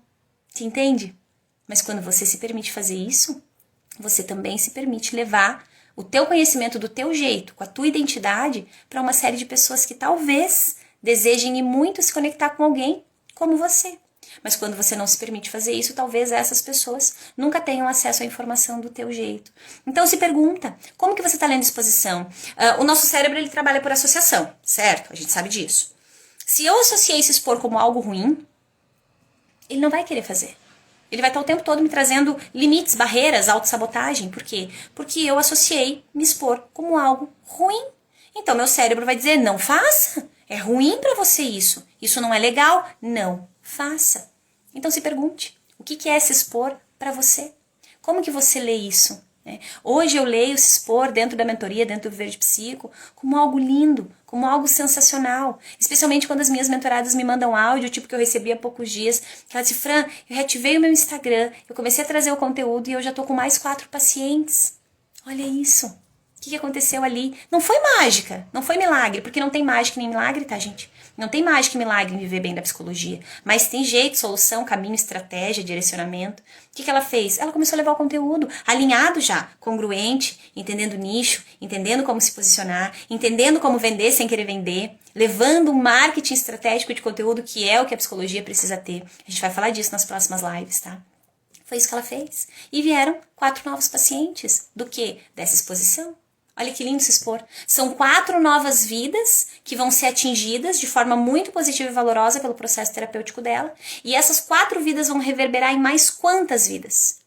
Você entende? Mas quando você se permite fazer isso, você também se permite levar o teu conhecimento do teu jeito, com a tua identidade, para uma série de pessoas que talvez desejem e muito se conectar com alguém como você. Mas quando você não se permite fazer isso, talvez essas pessoas nunca tenham acesso à informação do teu jeito. Então se pergunta, como que você está lendo exposição? O nosso cérebro, ele trabalha por associação, certo? A gente sabe disso. Se eu associei se expor como algo ruim, ele não vai querer fazer. Ele vai estar o tempo todo me trazendo limites, barreiras, autossabotagem. Por quê? Porque eu associei me expor como algo ruim. Então meu cérebro vai dizer, não faça. É ruim para você isso. Isso não é legal. Não faça. Então se pergunte, o que é se expor para você? Como que você lê isso? Hoje eu leio se expor dentro da mentoria, dentro do Viver de Psico, como algo lindo, como algo sensacional. Especialmente quando as minhas mentoradas me mandam áudio, tipo que eu recebi há poucos dias, que ela disse, Fran, eu reativei o meu Instagram, eu comecei a trazer o conteúdo e eu já tô com mais 4 pacientes. Olha isso. O que aconteceu ali? Não foi mágica, não foi milagre, porque não tem mágica nem milagre, tá, gente? Não tem mágica e milagre em viver bem da psicologia, mas tem jeito, solução, caminho, estratégia, direcionamento. O que ela fez? Ela começou a levar o conteúdo alinhado já, congruente, entendendo o nicho, entendendo como se posicionar, entendendo como vender sem querer vender, levando um marketing estratégico de conteúdo que é o que a psicologia precisa ter. A gente vai falar disso nas próximas lives, tá? Foi isso que ela fez. E vieram 4 novos pacientes. Do quê? Dessa exposição. Olha que lindo se expor. São 4 novas vidas que vão ser atingidas de forma muito positiva e valorosa pelo processo terapêutico dela. E essas 4 vidas vão reverberar em mais quantas vidas?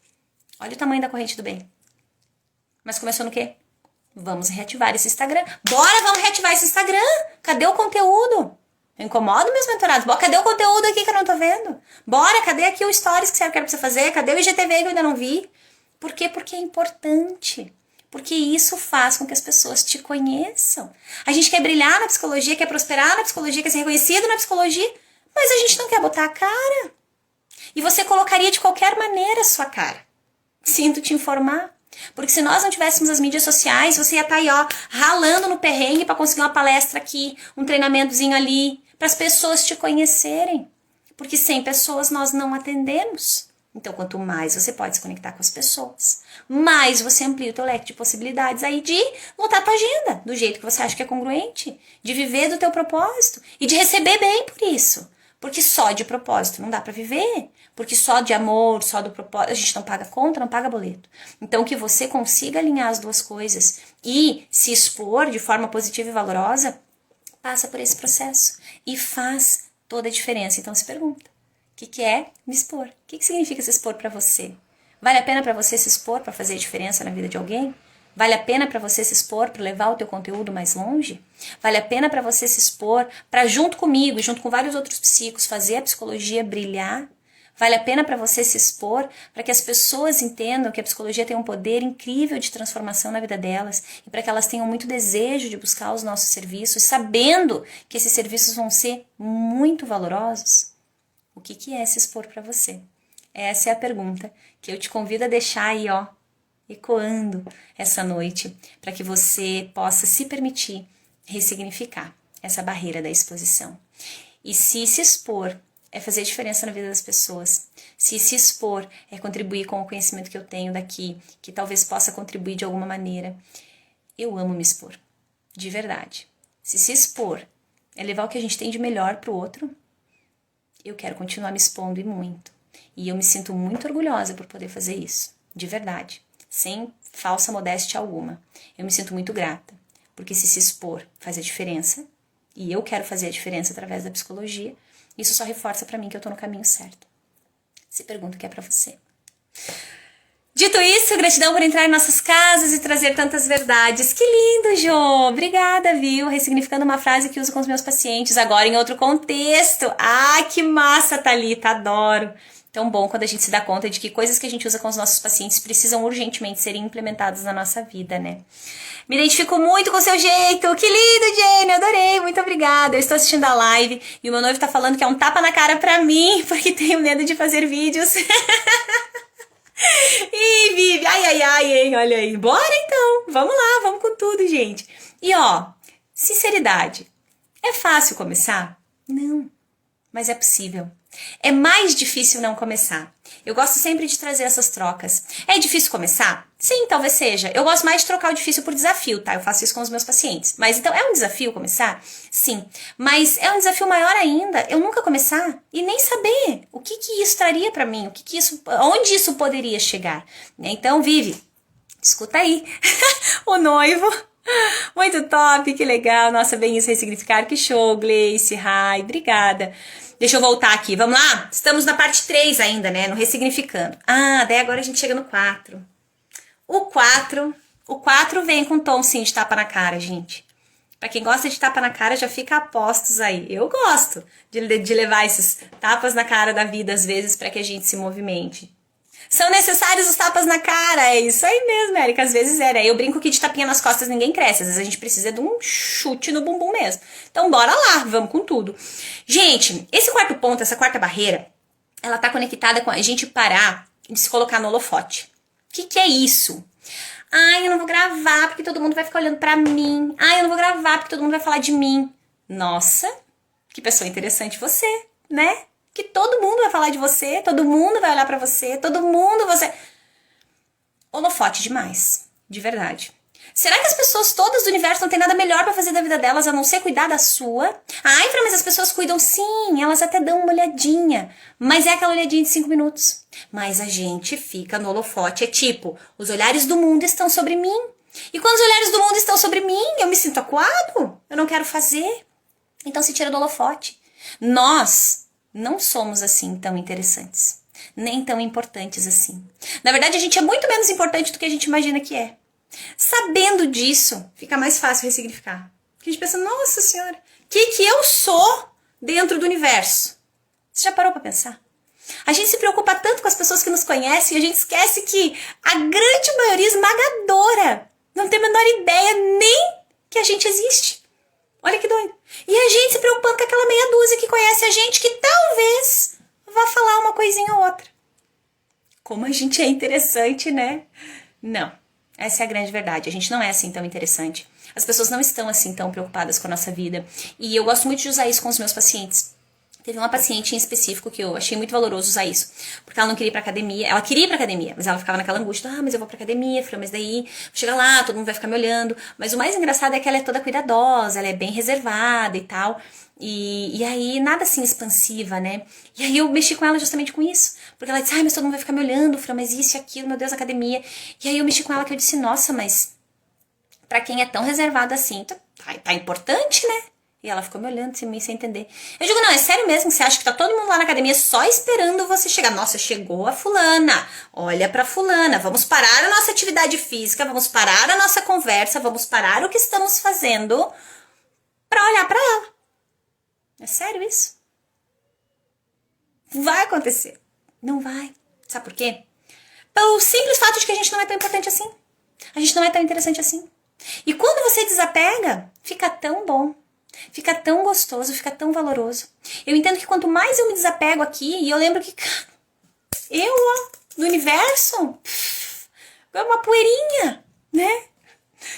Olha o tamanho da corrente do bem. Mas começou no quê? Vamos reativar esse Instagram. Bora, vamos reativar esse Instagram. Cadê o conteúdo? Eu incomodo meus mentorados. Bora, cadê o conteúdo aqui que eu não tô vendo? Bora, cadê aqui o stories que você quer pra você fazer? Cadê o IGTV que eu ainda não vi? Por quê? Porque é importante. Porque isso faz com que as pessoas te conheçam. A gente quer brilhar na psicologia, quer prosperar na psicologia, quer ser reconhecido na psicologia, mas a gente não quer botar a cara. E você colocaria de qualquer maneira a sua cara. Sinto te informar. Porque se nós não tivéssemos as mídias sociais, você ia estar aí, ó, ralando no perrengue para conseguir uma palestra aqui, um treinamentozinho ali, para as pessoas te conhecerem. Porque sem pessoas nós não atendemos. Então, quanto mais você pode se conectar com as pessoas, mais você amplia o teu leque de possibilidades aí de lotar a tua agenda do jeito que você acha que é congruente, de viver do teu propósito e de receber bem por isso. Porque só de propósito não dá pra viver. Porque só de amor, só do propósito, a gente não paga conta, não paga boleto. Então, que você consiga alinhar as duas coisas e se expor de forma positiva e valorosa, passa por esse processo e faz toda a diferença. Então, se pergunta. O que é me expor? O que significa se expor para você? Vale a pena para você se expor para fazer a diferença na vida de alguém? Vale a pena para você se expor para levar o teu conteúdo mais longe? Vale a pena para você se expor para, junto comigo e junto com vários outros psicos, fazer a psicologia brilhar? Vale a pena para você se expor para que as pessoas entendam que a psicologia tem um poder incrível de transformação na vida delas e para que elas tenham muito desejo de buscar os nossos serviços, sabendo que esses serviços vão ser muito valorosos? O que é se expor para você? Essa é a pergunta que eu te convido a deixar aí, ó, ecoando essa noite, para que você possa se permitir ressignificar essa barreira da exposição. E se expor é fazer diferença na vida das pessoas, se expor é contribuir com o conhecimento que eu tenho daqui, que talvez possa contribuir de alguma maneira, eu amo me expor, de verdade. Se expor é levar o que a gente tem de melhor para o outro, eu quero continuar me expondo e muito. E eu me sinto muito orgulhosa por poder fazer isso, de verdade, sem falsa modéstia alguma. Eu me sinto muito grata, porque se expor faz a diferença, e eu quero fazer a diferença através da psicologia, isso só reforça pra mim que eu tô no caminho certo. Se pergunta o que é pra você. Dito isso, gratidão por entrar em nossas casas e trazer tantas verdades. Que lindo, Jô! Obrigada, viu? Ressignificando uma frase que uso com os meus pacientes, agora em outro contexto. Ah, que massa, Thalita! Adoro! Tão bom quando a gente se dá conta de que coisas que a gente usa com os nossos pacientes precisam urgentemente serem implementadas na nossa vida, né? Me identifico muito com o seu jeito. Que lindo, Jenny! Adorei! Muito obrigada! Eu estou assistindo a live e o meu noivo tá falando que é um tapa na cara pra mim, porque tenho medo de fazer vídeos. Ih, Vivi! Ai, hein? Olha aí. Bora então! Vamos lá, vamos com tudo, gente. E ó, sinceridade. É fácil começar? Não, mas é possível. É mais difícil não começar. Eu gosto sempre de trazer essas trocas. É difícil começar? Sim, talvez seja. Eu gosto mais de trocar o difícil por desafio, tá? Eu faço isso com os meus pacientes. Mas então, é um desafio começar? Sim. Mas é um desafio maior ainda eu nunca começar e nem saber o que isso traria pra mim, onde isso poderia chegar. Então, Vivi, escuta aí. O noivo. Muito top, que legal. Nossa, bem isso ressignificar. Que show, Gleice, Rai, obrigada. Deixa eu voltar aqui, vamos lá? Estamos na parte 3 ainda, né? No ressignificando. Ah, daí agora a gente chega no 4. O 4 vem com tom, sim, de tapa na cara, gente. Pra quem gosta de tapa na cara, já fica a postos aí. Eu gosto de levar esses tapas na cara da vida, às vezes, pra que a gente se movimente. São necessários os tapas na cara, é isso aí mesmo, Érica, às vezes é, né? Eu brinco que de tapinha nas costas ninguém cresce, às vezes a gente precisa de um chute no bumbum mesmo. Então bora lá, vamos com tudo. Gente, esse quarto ponto, essa quarta barreira, ela tá conectada com a gente parar de se colocar no holofote. O que é isso? Ai, eu não vou gravar porque todo mundo vai ficar olhando pra mim. Ai, eu não vou gravar porque todo mundo vai falar de mim. Nossa, que pessoa interessante você, né? Que todo mundo vai falar de você, todo mundo vai olhar pra você, todo mundo você... Holofote demais, de verdade. Será que as pessoas todas do universo não tem nada melhor pra fazer da vida delas a não ser cuidar da sua? Ai, Fran, mas as pessoas cuidam sim, elas até dão uma olhadinha, mas é aquela olhadinha de 5 minutos. Mas a gente fica no holofote, é tipo, os olhares do mundo estão sobre mim. E quando os olhares do mundo estão sobre mim, eu me sinto acuado, eu não quero fazer. Então se tira do holofote. Nós não somos assim tão interessantes, nem tão importantes assim. Na verdade, a gente é muito menos importante do que a gente imagina que é. Sabendo disso, fica mais fácil ressignificar. Porque a gente pensa, nossa senhora, o que eu sou dentro do universo? Você já parou para pensar? A gente se preocupa tanto com as pessoas que nos conhecem e a gente esquece que a grande maioria esmagadora não tem a menor ideia nem que a gente existe. Olha que doido. E a gente se preocupando com aquela meia dúzia que conhece a gente, que talvez vá falar uma coisinha ou outra. Como a gente é interessante, né? Não. Essa é a grande verdade. A gente não é assim tão interessante. As pessoas não estão assim tão preocupadas com a nossa vida. E eu gosto muito de usar isso com os meus pacientes. Teve uma paciente em específico que eu achei muito valoroso usar isso. Porque ela não queria ir pra academia. Ela queria ir pra academia, mas ela ficava naquela angústia. Mas eu vou pra academia. Falei, mas daí, chega lá, todo mundo vai ficar me olhando. Mas o mais engraçado é que ela é toda cuidadosa, ela é bem reservada e tal. E aí, nada assim expansiva, né? E aí eu mexi com ela justamente com isso. Porque ela disse, mas todo mundo vai ficar me olhando. Falei, mas isso e aquilo, meu Deus, academia. E aí eu mexi com ela que eu disse, nossa, mas pra quem é tão reservada assim, tá importante, né? E ela ficou me olhando assim, meio sem entender. Eu digo, não, é sério mesmo? Você acha que tá todo mundo lá na academia só esperando você chegar? Nossa, chegou a fulana. Olha pra fulana. Vamos parar a nossa atividade física, vamos parar a nossa conversa, vamos parar o que estamos fazendo pra olhar pra ela. É sério isso? Vai acontecer. Não vai. Sabe por quê? Pelo simples fato de que a gente não é tão importante assim. A gente não é tão interessante assim. E quando você desapega, fica tão bom. Fica tão gostoso, fica tão valoroso. Eu entendo que quanto mais eu me desapego aqui, e eu lembro que eu, do universo, é uma poeirinha, né?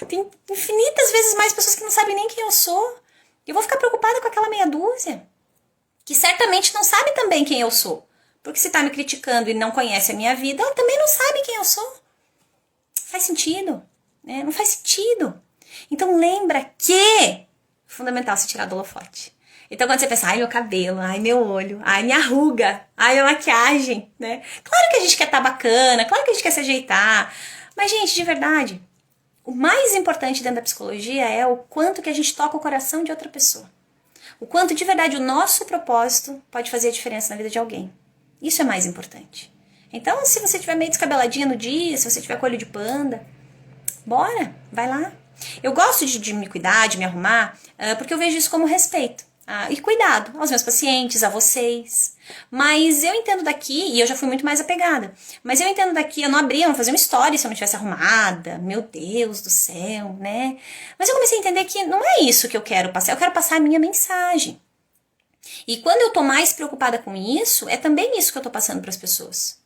Tem infinitas vezes mais pessoas que não sabem nem quem eu sou. Eu vou ficar preocupada com aquela meia dúzia, que certamente não sabe também quem eu sou. Porque se tá me criticando e não conhece a minha vida, ela também não sabe quem eu sou. Faz sentido, né? Não faz sentido. Então lembra que fundamental se tirar do holofote. Então quando você pensa, ai meu cabelo, ai meu olho, ai minha ruga, ai minha maquiagem, né? Claro que a gente quer estar bacana, claro que a gente quer se ajeitar, mas gente, de verdade, o mais importante dentro da psicologia é o quanto que a gente toca o coração de outra pessoa. O quanto de verdade o nosso propósito pode fazer a diferença na vida de alguém. Isso é mais importante. Então se você tiver meio descabeladinha no dia, se você tiver com olho de panda, bora, vai lá. Eu gosto de me cuidar, de me arrumar, porque eu vejo isso como respeito. E cuidado aos meus pacientes, a vocês. Mas eu entendo daqui, e eu já fui muito mais apegada, mas eu entendo daqui, eu não fazia uma história se eu não tivesse arrumada, meu Deus do céu, né? Mas eu comecei a entender que não é isso que eu quero passar, eu quero passar a minha mensagem. E quando eu tô mais preocupada com isso, é também isso que eu tô passando para as pessoas.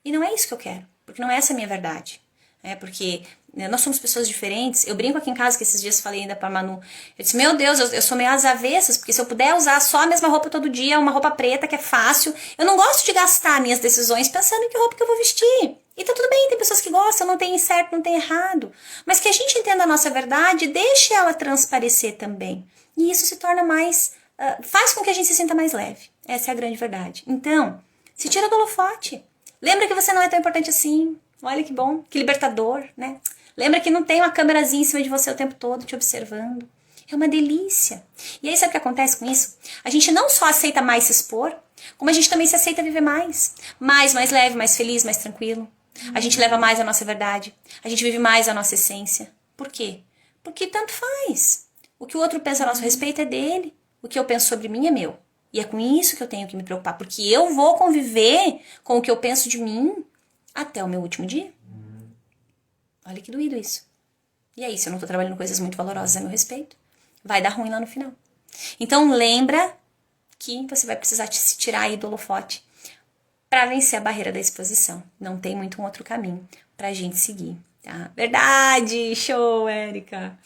E não é isso que eu quero, porque não é essa a minha verdade. Porque nós somos pessoas diferentes. Eu brinco aqui em casa, que esses dias falei ainda pra Manu. Eu disse, meu Deus, eu sou meio às avessas, porque se eu puder usar só a mesma roupa todo dia, uma roupa preta que é fácil, eu não gosto de gastar minhas decisões pensando em que roupa que eu vou vestir. E tá tudo bem, tem pessoas que gostam, não tem certo, não tem errado. Mas que a gente entenda a nossa verdade, deixe ela transparecer também. E isso se torna mais... faz com que a gente se sinta mais leve. Essa é a grande verdade. Então, se tira do holofote. Lembra que você não é tão importante assim. Olha que bom, que libertador, né? Lembra que não tem uma câmerazinha em cima de você o tempo todo te observando. É uma delícia. E aí sabe o que acontece com isso? A gente não só aceita mais se expor, como a gente também se aceita viver mais. Mais leve, mais feliz, mais tranquilo. A gente leva mais a nossa verdade. A gente vive mais a nossa essência. Por quê? Porque tanto faz. O que o outro pensa a nosso respeito é dele. O que eu penso sobre mim é meu. E é com isso que eu tenho que me preocupar. Porque eu vou conviver com o que eu penso de mim até o meu último dia. Olha que doído isso. E aí, se eu não tô trabalhando coisas muito valorosas a meu respeito, vai dar ruim lá no final. Então lembra que você vai precisar se tirar aí do holofote para vencer a barreira da exposição. Não tem muito um outro caminho pra gente seguir, tá? Verdade! Show, Érica!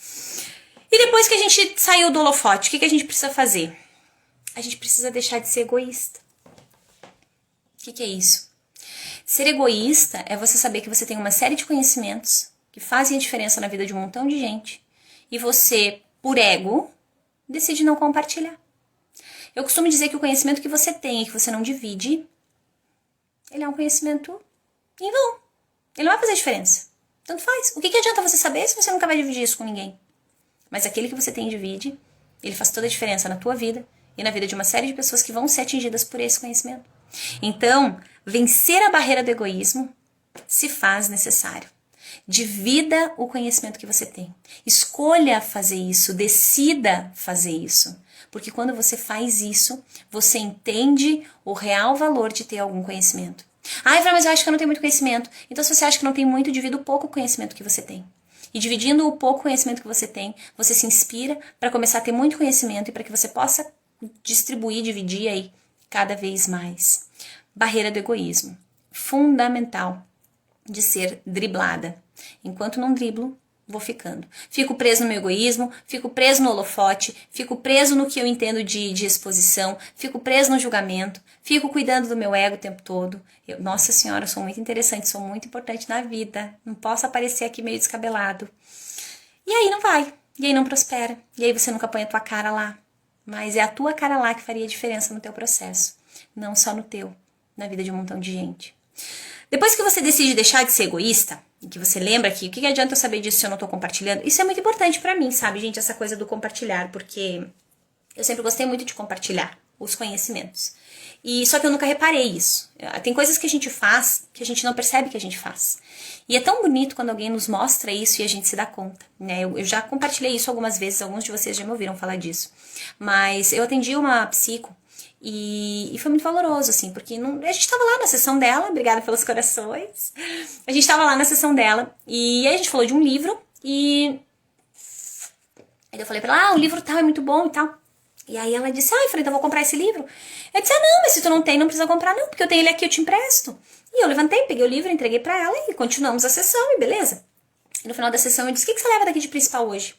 E depois que a gente saiu do holofote, o que a gente precisa fazer? A gente precisa deixar de ser egoísta. O que é isso? Ser egoísta é você saber que você tem uma série de conhecimentos que fazem a diferença na vida de um montão de gente e você, por ego, decide não compartilhar. Eu costumo dizer que o conhecimento que você tem e que você não divide, ele é um conhecimento em vão. Ele não vai fazer diferença. Tanto faz. O que adianta você saber se você nunca vai dividir isso com ninguém? Mas aquele que você tem divide, ele faz toda a diferença na tua vida e na vida de uma série de pessoas que vão ser atingidas por esse conhecimento. Então, vencer a barreira do egoísmo se faz necessário. Divida o conhecimento que você tem. Escolha fazer isso, decida fazer isso. Porque quando você faz isso, você entende o real valor de ter algum conhecimento. Ah, Ivra, mas eu acho que eu não tenho muito conhecimento. Então, se você acha que não tem muito, divida o pouco conhecimento que você tem. E dividindo o pouco conhecimento que você tem, você se inspira para começar a ter muito conhecimento e para que você possa distribuir, dividir aí cada vez mais. Barreira do egoísmo. Fundamental de ser driblada. Enquanto não driblo, vou ficando. Fico preso no meu egoísmo, fico preso no holofote, fico preso no que eu entendo de exposição, fico preso no julgamento, fico cuidando do meu ego o tempo todo. Nossa Senhora, eu sou muito interessante, sou muito importante na vida. Não posso aparecer aqui meio descabelado. E aí não vai, e aí não prospera, e aí você nunca põe a tua cara lá. Mas é a tua cara lá que faria diferença no teu processo, não só no teu, na vida de um montão de gente. Depois que você decide deixar de ser egoísta, e que você lembra que o que adianta eu saber disso se eu não tô compartilhando, isso é muito importante pra mim, sabe, gente, essa coisa do compartilhar, porque eu sempre gostei muito de compartilhar os conhecimentos. E só que eu nunca reparei isso. Tem coisas que a gente faz que a gente não percebe que a gente faz. E é tão bonito quando alguém nos mostra isso e a gente se dá conta, né? Eu já compartilhei isso algumas vezes, alguns de vocês já me ouviram falar disso. Mas eu atendi uma psico e foi muito valoroso, assim, porque a gente tava lá na sessão dela, obrigada pelos corações. A gente tava lá na sessão dela e aí a gente falou de um livro e aí eu falei pra ela, o livro tal é muito bom e tal. E aí ela disse, eu falei, então eu vou comprar esse livro. Eu disse, não, mas se tu não tem, não precisa comprar não, porque eu tenho ele aqui, eu te empresto. E eu levantei, peguei o livro, entreguei pra ela e continuamos a sessão e beleza. E no final da sessão eu disse, o que você leva daqui de principal hoje?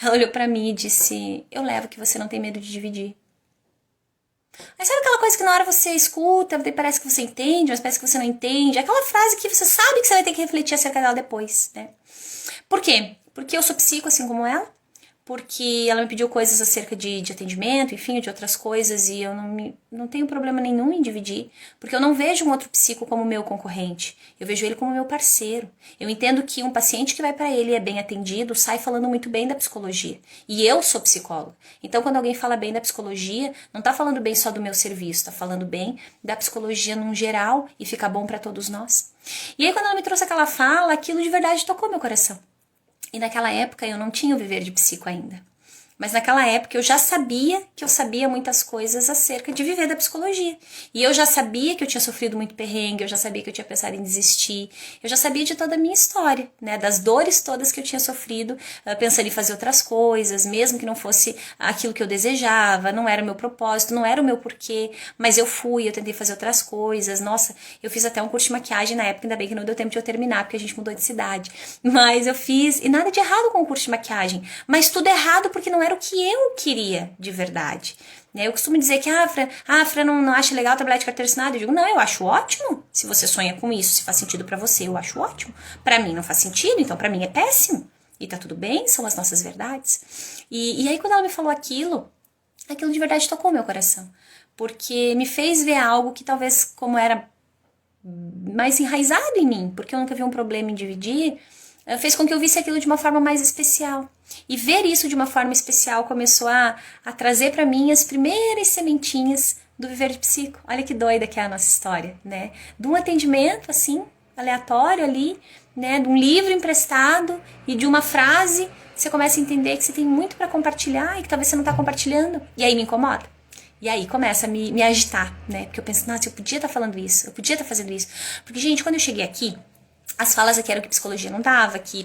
Ela olhou pra mim e disse, eu levo que você não tem medo de dividir. Aí sabe aquela coisa que na hora você escuta, parece que você entende, mas parece que você não entende. Aquela frase que você sabe que você vai ter que refletir acerca dela depois, né? Por quê? Porque eu sou psico, assim como ela. Porque ela me pediu coisas acerca de atendimento, enfim, de outras coisas, e eu não tenho problema nenhum em dividir, porque eu não vejo um outro psico como meu concorrente, eu vejo ele como meu parceiro. Eu entendo que um paciente que vai para ele e é bem atendido, sai falando muito bem da psicologia, e eu sou psicóloga. Então, quando alguém fala bem da psicologia, não tá falando bem só do meu serviço, tá falando bem da psicologia num geral, e fica bom para todos nós. E aí, quando ela me trouxe aquela fala, aquilo de verdade tocou meu coração. E naquela época eu não tinha o viver de psico ainda. Mas naquela época eu já sabia que eu sabia muitas coisas acerca de viver da psicologia. E eu já sabia que eu tinha sofrido muito perrengue, eu já sabia que eu tinha pensado em desistir, eu já sabia de toda a minha história, né? Das dores todas que eu tinha sofrido, pensando em fazer outras coisas, mesmo que não fosse aquilo que eu desejava, não era o meu propósito, não era o meu porquê, mas eu fui, eu tentei fazer outras coisas. Nossa, eu fiz até um curso de maquiagem na época, ainda bem que não deu tempo de eu terminar, porque a gente mudou de cidade. Mas eu fiz, e nada de errado com o curso de maquiagem, mas tudo errado porque não era o que eu queria de verdade. Eu costumo dizer que a Fran não acha legal trabalhar de carteira assinada. Eu digo, não, eu acho ótimo. Se você sonha com isso, se faz sentido pra você, eu acho ótimo. Pra mim não faz sentido, então pra mim é péssimo. E tá tudo bem, são as nossas verdades. E aí quando ela me falou aquilo de verdade tocou meu coração. Porque me fez ver algo que talvez, como era mais enraizado em mim, porque eu nunca vi um problema em dividir, fez com que eu visse aquilo de uma forma mais especial. E ver isso de uma forma especial começou a trazer para mim as primeiras sementinhas do viver de psico. Olha que doida que é a nossa história, né? De um atendimento, assim, aleatório ali, né? De um livro emprestado e de uma frase, você começa a entender que você tem muito para compartilhar e que talvez você não tá compartilhando. E aí me incomoda. E aí começa a me agitar, né? Porque eu penso, nossa, eu podia estar falando isso, eu podia estar fazendo isso. Porque, gente, quando eu cheguei aqui, as falas aqui eram que psicologia não dava, que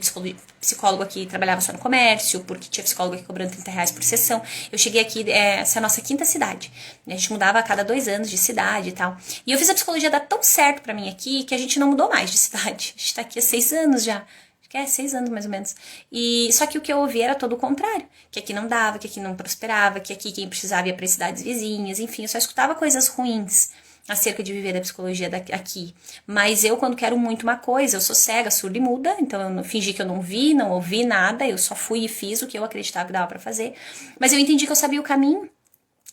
psicólogo aqui trabalhava só no comércio, porque tinha psicólogo aqui cobrando R$30 por sessão. Eu cheguei aqui, essa é a nossa quinta cidade. A gente mudava a cada 2 anos de cidade e tal. E eu fiz a psicologia dar tão certo pra mim aqui, que a gente não mudou mais de cidade. A gente tá aqui há 6 anos já. Acho que 6 anos mais ou menos. E só que o que eu ouvi era todo o contrário. Que aqui não dava, que aqui não prosperava, que aqui quem precisava ia para cidades vizinhas. Enfim, eu só escutava coisas ruins acerca de viver da psicologia aqui. Mas eu, quando quero muito uma coisa, eu sou cega, surda e muda, então eu fingi que eu não vi, não ouvi nada, eu só fui e fiz o que eu acreditava que dava pra fazer. Mas eu entendi que eu sabia o caminho.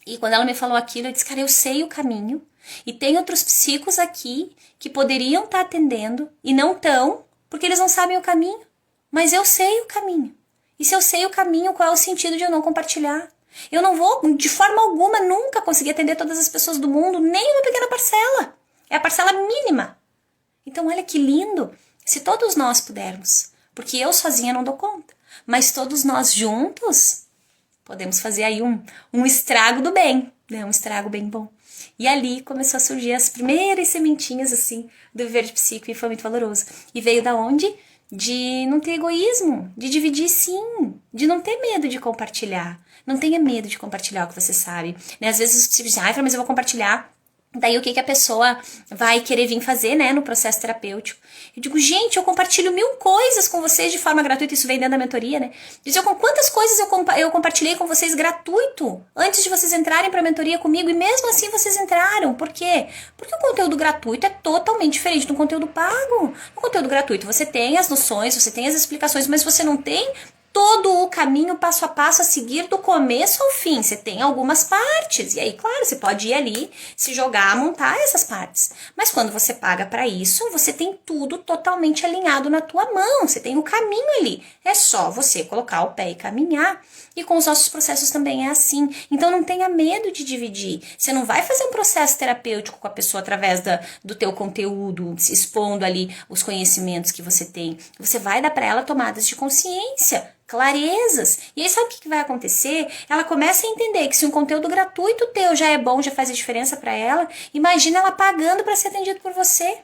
E quando ela me falou aquilo, eu disse, cara, eu sei o caminho. E tem outros psicos aqui que poderiam estar atendendo e não estão, Porque eles não sabem o caminho. Mas eu sei o caminho. E se eu sei o caminho, qual é o sentido de eu não compartilhar? Eu não vou, de forma alguma, nunca conseguir atender todas as pessoas do mundo, nem uma pequena parcela. É a parcela mínima. Então, olha que lindo, se todos nós pudermos. Porque eu sozinha não dou conta. Mas todos nós juntos, podemos fazer aí um estrago do bem, né? Um estrago bem bom. E ali começou a surgir as primeiras sementinhas, assim, do Viver de Psico, e foi muito valoroso. E veio da onde? De não ter egoísmo, de dividir sim, de não ter medo de compartilhar. Não tenha medo de compartilhar o que você sabe. Né? Às vezes você diz, mas eu vou compartilhar. Daí o que a pessoa vai querer vir fazer, né, no processo terapêutico? Eu digo, gente, eu compartilho 1000 coisas com vocês de forma gratuita, isso vem dentro da mentoria, né? Diz, quantas coisas eu compartilhei com vocês gratuito antes de vocês entrarem para a mentoria comigo e mesmo assim vocês entraram. Por quê? Porque o conteúdo gratuito é totalmente diferente do conteúdo pago. No conteúdo gratuito você tem as noções, você tem as explicações, mas você não tem todo o caminho passo a passo a seguir do começo ao fim. Você tem algumas partes. E aí, claro, você pode ir ali, se jogar, montar essas partes. Mas quando você paga para isso, você tem tudo totalmente alinhado na tua mão. Você tem o caminho ali. É só você colocar o pé e caminhar. E com os nossos processos também é assim. Então não tenha medo de dividir. Você não vai fazer um processo terapêutico com a pessoa através do teu conteúdo, expondo ali os conhecimentos que você tem. Você vai dar para ela tomadas de consciência, clarezas. E aí sabe o que vai acontecer? Ela começa a entender que se um conteúdo gratuito teu já é bom, já faz a diferença para ela, imagina ela pagando para ser atendido por você.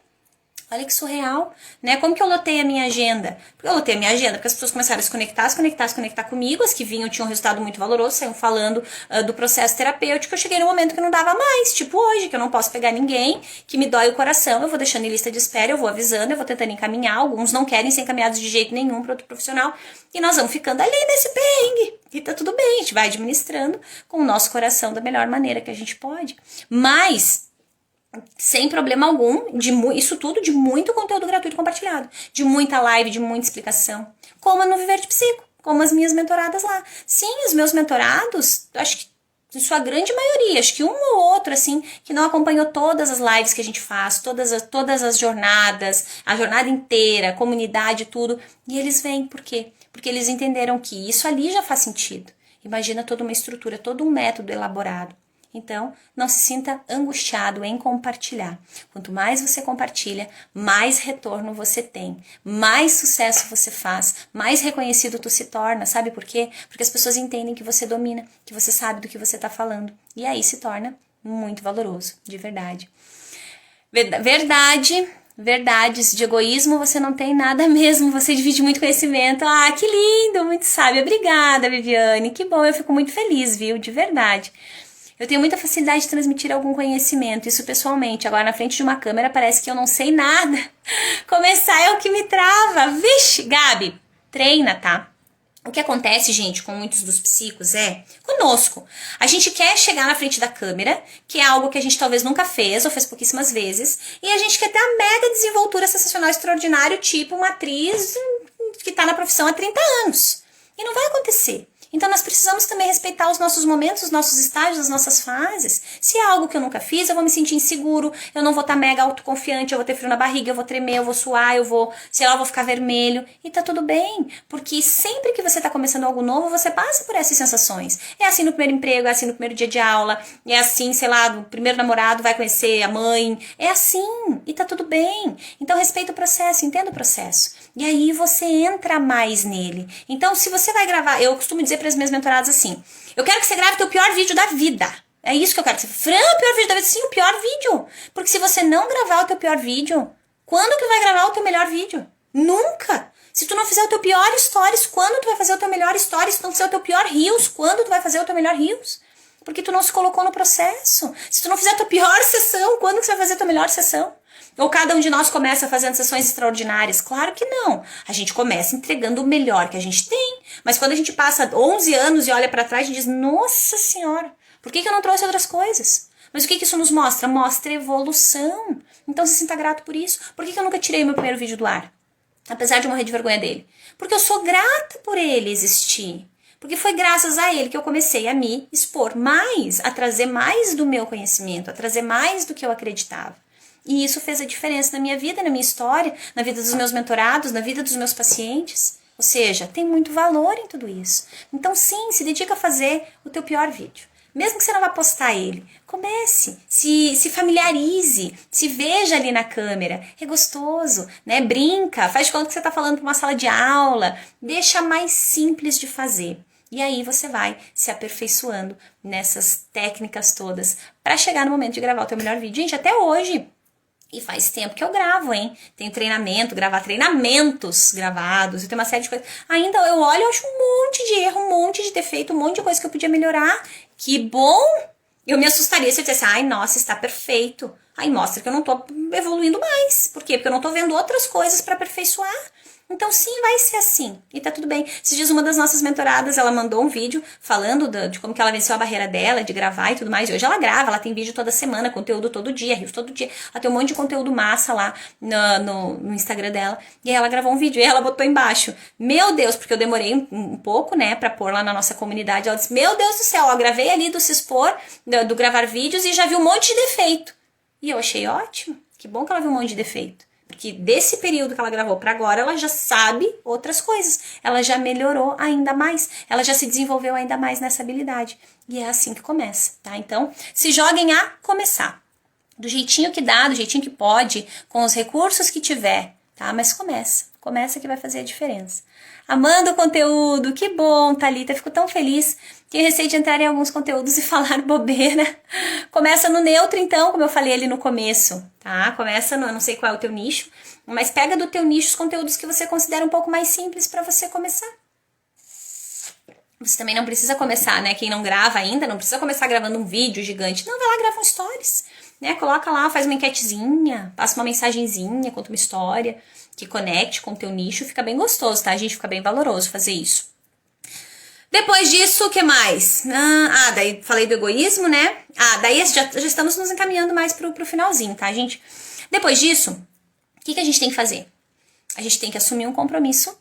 Olha que surreal, né? Como que eu lotei a minha agenda? Porque eu lotei a minha agenda porque as pessoas começaram a se conectar comigo, as que vinham tinham um resultado muito valoroso, saíam falando do processo terapêutico. Eu cheguei num momento que não dava mais, tipo hoje, que eu não posso pegar ninguém, que me dói o coração, eu vou deixando em lista de espera, eu vou avisando, eu vou tentando encaminhar, alguns não querem ser encaminhados de jeito nenhum para outro profissional, e nós vamos ficando ali nesse perrengue, e tá tudo bem, a gente vai administrando com o nosso coração da melhor maneira que a gente pode. Mas sem problema algum, isso tudo de muito conteúdo gratuito compartilhado, de muita live, de muita explicação, como no Viver de Psico, como as minhas mentoradas lá. Sim, os meus mentorados, acho que em sua grande maioria, acho que um ou outro, assim, que não acompanhou todas as lives que a gente faz, todas as jornadas, a jornada inteira, a comunidade, tudo, e eles vêm, por quê? Porque eles entenderam que isso ali já faz sentido. Imagina toda uma estrutura, todo um método elaborado. Então, não se sinta angustiado em compartilhar. Quanto mais você compartilha, mais retorno você tem, mais sucesso você faz, mais reconhecido tu se torna. Sabe por quê? Porque as pessoas entendem que você domina, que você sabe do que você está falando. E aí se torna muito valoroso, de verdade. Verdades de egoísmo você não tem nada mesmo, você divide muito conhecimento. Ah, que lindo, muito sábia. Obrigada, Viviane, que bom, eu fico muito feliz, viu, de verdade. Eu tenho muita facilidade de transmitir algum conhecimento, isso pessoalmente. Agora, na frente de uma câmera, parece que eu não sei nada. Começar é o que me trava. Vixe, Gabi, treina, tá? O que acontece, gente, com muitos dos psicos conosco. A gente quer chegar na frente da câmera, que é algo que a gente talvez nunca fez, ou fez pouquíssimas vezes, e a gente quer ter a mega desenvoltura sensacional extraordinário, tipo uma atriz que tá na profissão há 30 anos. E não vai acontecer. Então nós precisamos também respeitar os nossos momentos, os nossos estágios, as nossas fases. Se é algo que eu nunca fiz, eu vou me sentir inseguro, eu não vou estar mega autoconfiante, eu vou ter frio na barriga, eu vou tremer, eu vou suar, eu vou ficar vermelho. E tá tudo bem, porque sempre que você tá começando algo novo, você passa por essas sensações. É assim no primeiro emprego, é assim no primeiro dia de aula, é assim, sei lá, o primeiro namorado vai conhecer a mãe. É assim, e tá tudo bem. Então respeita o processo, entenda o processo. E aí você entra mais nele. Então se você vai gravar, eu costumo dizer para as minhas mentoradas assim, eu quero que você grave o teu pior vídeo da vida. É isso que eu quero que você... Fran, o pior vídeo da vida? Sim, o pior vídeo. Porque se você não gravar o teu pior vídeo, quando que vai gravar o teu melhor vídeo? Nunca. Se tu não fizer o teu pior stories, quando tu vai fazer o teu melhor stories? Se tu não fizer o teu pior reels, quando tu vai fazer o teu melhor reels? Porque tu não se colocou no processo. Se tu não fizer a tua pior sessão, quando que você vai fazer a tua melhor sessão? Ou cada um de nós começa fazendo sessões extraordinárias? Claro que não. A gente começa entregando o melhor que a gente tem. Mas quando a gente passa 11 anos e olha pra trás, a gente diz, nossa senhora, por que eu não trouxe outras coisas? Mas o que isso nos mostra? Mostra evolução. Então se sinta grato por isso. Por que eu nunca tirei meu primeiro vídeo do ar? Apesar de eu morrer de vergonha dele. Porque eu sou grata por ele existir. Porque foi graças a ele que eu comecei a me expor mais, a trazer mais do meu conhecimento, a trazer mais do que eu acreditava. E isso fez a diferença na minha vida, na minha história, na vida dos meus mentorados, na vida dos meus pacientes. Ou seja, tem muito valor em tudo isso. Então sim, se dedica a fazer o teu pior vídeo. Mesmo que você não vá postar ele, comece, se familiarize, se veja ali na câmera, é gostoso, né? Brinca, faz de conta que você está falando para uma sala de aula, deixa mais simples de fazer. E aí você vai se aperfeiçoando nessas técnicas todas para chegar no momento de gravar o teu melhor vídeo. Gente, até hoje, e faz tempo que eu gravo, hein? Tenho treinamento, gravar treinamentos gravados, eu tenho uma série de coisas. Ainda eu olho e acho um monte de erro, um monte de defeito, um monte de coisa que eu podia melhorar. Que bom! Eu me assustaria se eu dissesse, ai, nossa, está perfeito. Aí mostra que eu não tô evoluindo mais. Por quê? Porque eu não tô vendo outras coisas para aperfeiçoar. Então sim, vai ser assim. E tá tudo bem. Esses dias uma das nossas mentoradas, ela mandou um vídeo falando de como que ela venceu a barreira dela, de gravar e tudo mais. E hoje ela grava, ela tem vídeo toda semana, conteúdo todo dia, rios todo dia. Ela tem um monte de conteúdo massa lá no Instagram dela. E aí ela gravou um vídeo e ela botou embaixo. Meu Deus, porque eu demorei um pouco, né, pra pôr lá na nossa comunidade. Ela disse, meu Deus do céu, ó, gravei ali do se expor, do gravar vídeos e já vi um monte de defeito. E eu achei ótimo. Que bom que ela viu um monte de defeito. Porque desse período que ela gravou para agora, ela já sabe outras coisas. Ela já melhorou ainda mais. Ela já se desenvolveu ainda mais nessa habilidade. E é assim que começa, tá? Então, se joguem a começar. Do jeitinho que dá, do jeitinho que pode, com os recursos que tiver, tá? Mas começa. Começa que vai fazer a diferença. Amando o conteúdo, que bom, Thalita, fico tão feliz. Tinha receio de entrar em alguns conteúdos e falar bobeira. Começa no neutro, então, como eu falei ali no começo, tá? Começa no, eu não sei qual é o teu nicho, mas pega do teu nicho os conteúdos que você considera um pouco mais simples para você começar. Você também não precisa começar, né? Quem não grava ainda, não precisa começar gravando um vídeo gigante. Não, vai lá, grava um stories, né? Coloca lá, faz uma enquetezinha, passa uma mensagenzinha, conta uma história que conecte com o teu nicho, fica bem gostoso, tá? A gente fica bem valoroso fazer isso. Depois disso, o que mais? Daí falei do egoísmo, né? Daí já estamos nos encaminhando mais pro finalzinho, tá, gente? Depois disso, o que a gente tem que fazer? A gente tem que assumir um compromisso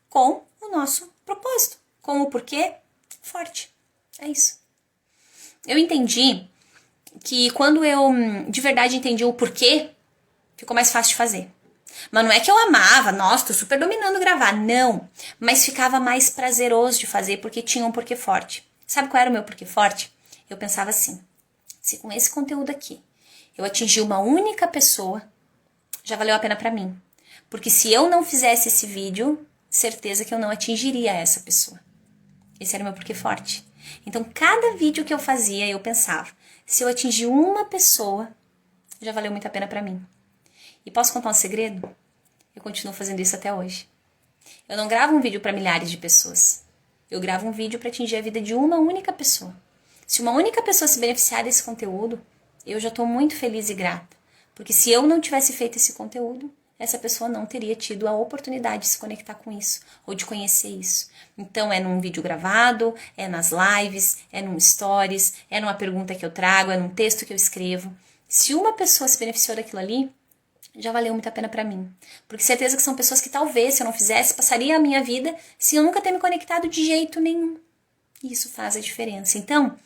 com o nosso propósito. Com o porquê forte. É isso. Eu entendi que quando eu de verdade entendi o porquê, ficou mais fácil de fazer. Mas não é que eu amava, nossa, tô super dominando gravar, não. Mas ficava mais prazeroso de fazer porque tinha um porquê forte. Sabe qual era o meu porquê forte? Eu pensava assim, se com esse conteúdo aqui eu atingir uma única pessoa, já valeu a pena pra mim. Porque se eu não fizesse esse vídeo, certeza que eu não atingiria essa pessoa. Esse era o meu porquê forte. Então, cada vídeo que eu fazia, eu pensava, se eu atingir uma pessoa, já valeu muito a pena pra mim. E posso contar um segredo? Eu continuo fazendo isso até hoje. Eu não gravo um vídeo para milhares de pessoas. Eu gravo um vídeo para atingir a vida de uma única pessoa. Se uma única pessoa se beneficiar desse conteúdo, eu já estou muito feliz e grata. Porque se eu não tivesse feito esse conteúdo, essa pessoa não teria tido a oportunidade de se conectar com isso, ou de conhecer isso. Então é num vídeo gravado, é nas lives, é num stories, é numa pergunta que eu trago, é num texto que eu escrevo. Se uma pessoa se beneficiou daquilo ali, já valeu muito a pena pra mim. Porque certeza que são pessoas que talvez, se eu não fizesse, passaria a minha vida sem eu nunca ter me conectado de jeito nenhum. E isso faz a diferença. Então,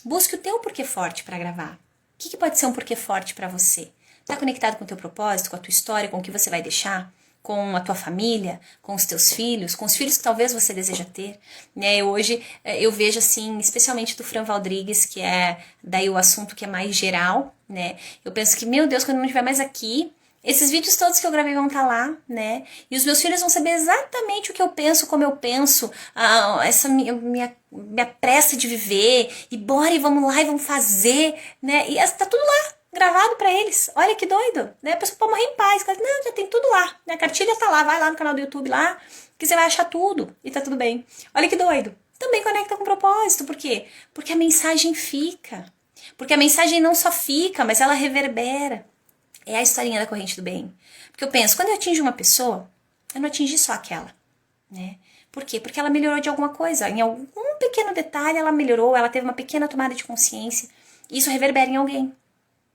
busque o teu porquê forte pra gravar. O que pode ser um porquê forte pra você? Tá conectado com o teu propósito, com a tua história, com o que você vai deixar? Com a tua família, com os teus filhos, com os filhos que talvez você deseja ter, né? Hoje eu vejo assim, especialmente do Fran Valdrigues, que é daí o assunto que é mais geral, né? Eu penso que, meu Deus, quando eu não estiver mais aqui, esses vídeos todos que eu gravei vão estar lá, né? E os meus filhos vão saber exatamente o que eu penso, como eu penso, essa minha pressa de viver, e bora e vamos lá e vamos fazer, né? E tá tudo lá, gravado pra eles. Olha que doido, né? A pessoa pode morrer em paz. Não, já tem tudo lá, né? A cartilha tá lá, vai lá no canal do YouTube lá, que você vai achar tudo e tá tudo bem. Olha que doido. Também conecta com o propósito, por quê? Porque a mensagem fica. Porque a mensagem não só fica, mas ela reverbera. É a historinha da corrente do bem. Porque eu penso, quando eu atingo uma pessoa, eu não atingi só aquela, né? Por quê? Porque ela melhorou de alguma coisa. Em algum pequeno detalhe ela melhorou, ela teve uma pequena tomada de consciência. E isso reverbera em alguém.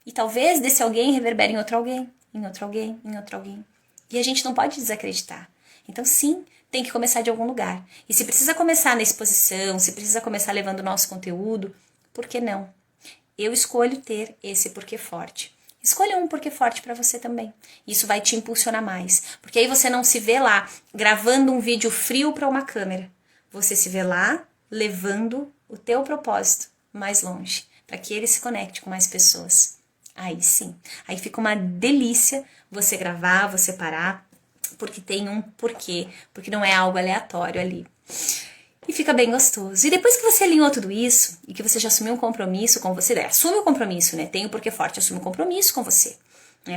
E talvez desse alguém reverbere em outro alguém, em outro alguém, em outro alguém. E a gente não pode desacreditar. Então sim, tem que começar de algum lugar. E se precisa começar na exposição, se precisa começar levando o nosso conteúdo, por que não? Eu escolho ter esse porquê forte. Escolha um porquê forte para você também. Isso vai te impulsionar mais. Porque aí você não se vê lá gravando um vídeo frio para uma câmera. Você se vê lá levando o teu propósito mais longe, para que ele se conecte com mais pessoas. Aí sim, aí fica uma delícia você gravar, você parar, porque tem um porquê, porque não é algo aleatório ali. E fica bem gostoso. E depois que você alinhou tudo isso, e que você já assumiu um compromisso com você, assume o compromisso, né? Tem o porquê forte, assume o compromisso com você.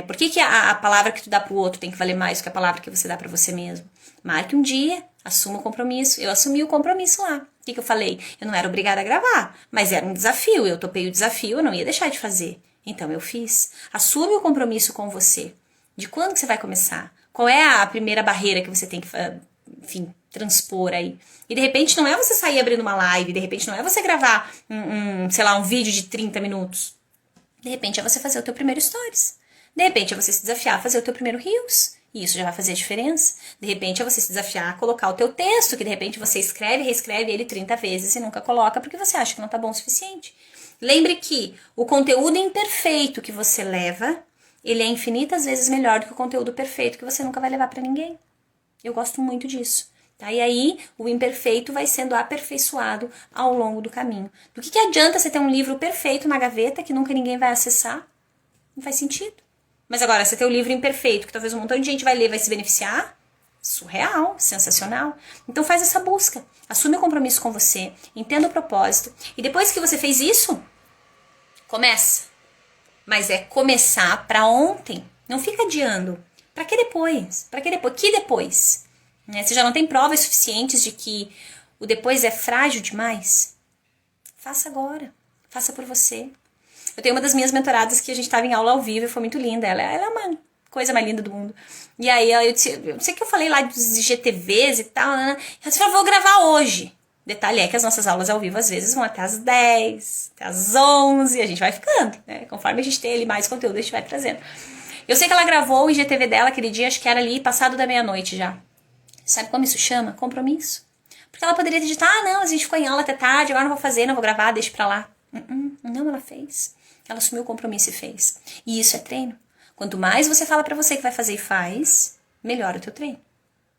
Por que a palavra que tu dá pro outro tem que valer mais do que a palavra que você dá pra você mesmo? Marque um dia, assuma o compromisso. Eu assumi o compromisso lá. O que eu falei? Eu não era obrigada a gravar, mas era um desafio. Eu topei o desafio, eu não ia deixar de fazer. Então eu fiz. Assume o compromisso com você. De quando que você vai começar? Qual é a primeira barreira que você tem que, enfim, transpor aí? E de repente não é você sair abrindo uma live, de repente não é você gravar sei lá, um vídeo de 30 minutos. De repente é você fazer o teu primeiro stories. De repente é você se desafiar a fazer o teu primeiro Reels. E isso já vai fazer a diferença. De repente é você se desafiar a colocar o teu texto, que de repente você escreve e reescreve ele 30 vezes e nunca coloca porque você acha que não tá bom o suficiente. Lembre que o conteúdo imperfeito que você leva, ele é infinitas vezes melhor do que o conteúdo perfeito que você nunca vai levar pra ninguém. Eu gosto muito disso. Tá? E aí o imperfeito vai sendo aperfeiçoado ao longo do caminho. Do que adianta você ter um livro perfeito na gaveta que nunca ninguém vai acessar? Não faz sentido. Mas agora, você tem o livro imperfeito, que talvez um montão de gente vai ler, vai se beneficiar, surreal, sensacional. Então faz essa busca, assume o compromisso com você, entenda o propósito, e depois que você fez isso, começa. Mas é começar para ontem, não fica adiando. Para que depois? Para que depois? Que depois? Você já não tem provas suficientes de que o depois é frágil demais? Faça agora, faça por você. Eu tenho uma das minhas mentoradas que a gente estava em aula ao vivo e foi muito linda. Ela é uma coisa mais linda do mundo. E aí eu não sei o que eu falei lá dos IGTVs e tal. Ela disse, eu vou gravar hoje. Detalhe é que as nossas aulas ao vivo às vezes vão até as 10, até as 11, e a gente vai ficando, né? Conforme a gente tem ali mais conteúdo, a gente vai trazendo. Eu sei que ela gravou o IGTV dela aquele dia, acho que era ali passado da meia-noite já. Sabe como isso chama? Compromisso. Porque ela poderia ter dito, não, a gente ficou em aula até tarde, agora não vou fazer, não vou gravar, deixa pra lá. Não, ela fez. Ela assumiu o compromisso e fez. E isso é treino. Quanto mais você fala pra você que vai fazer e faz, melhora o teu treino.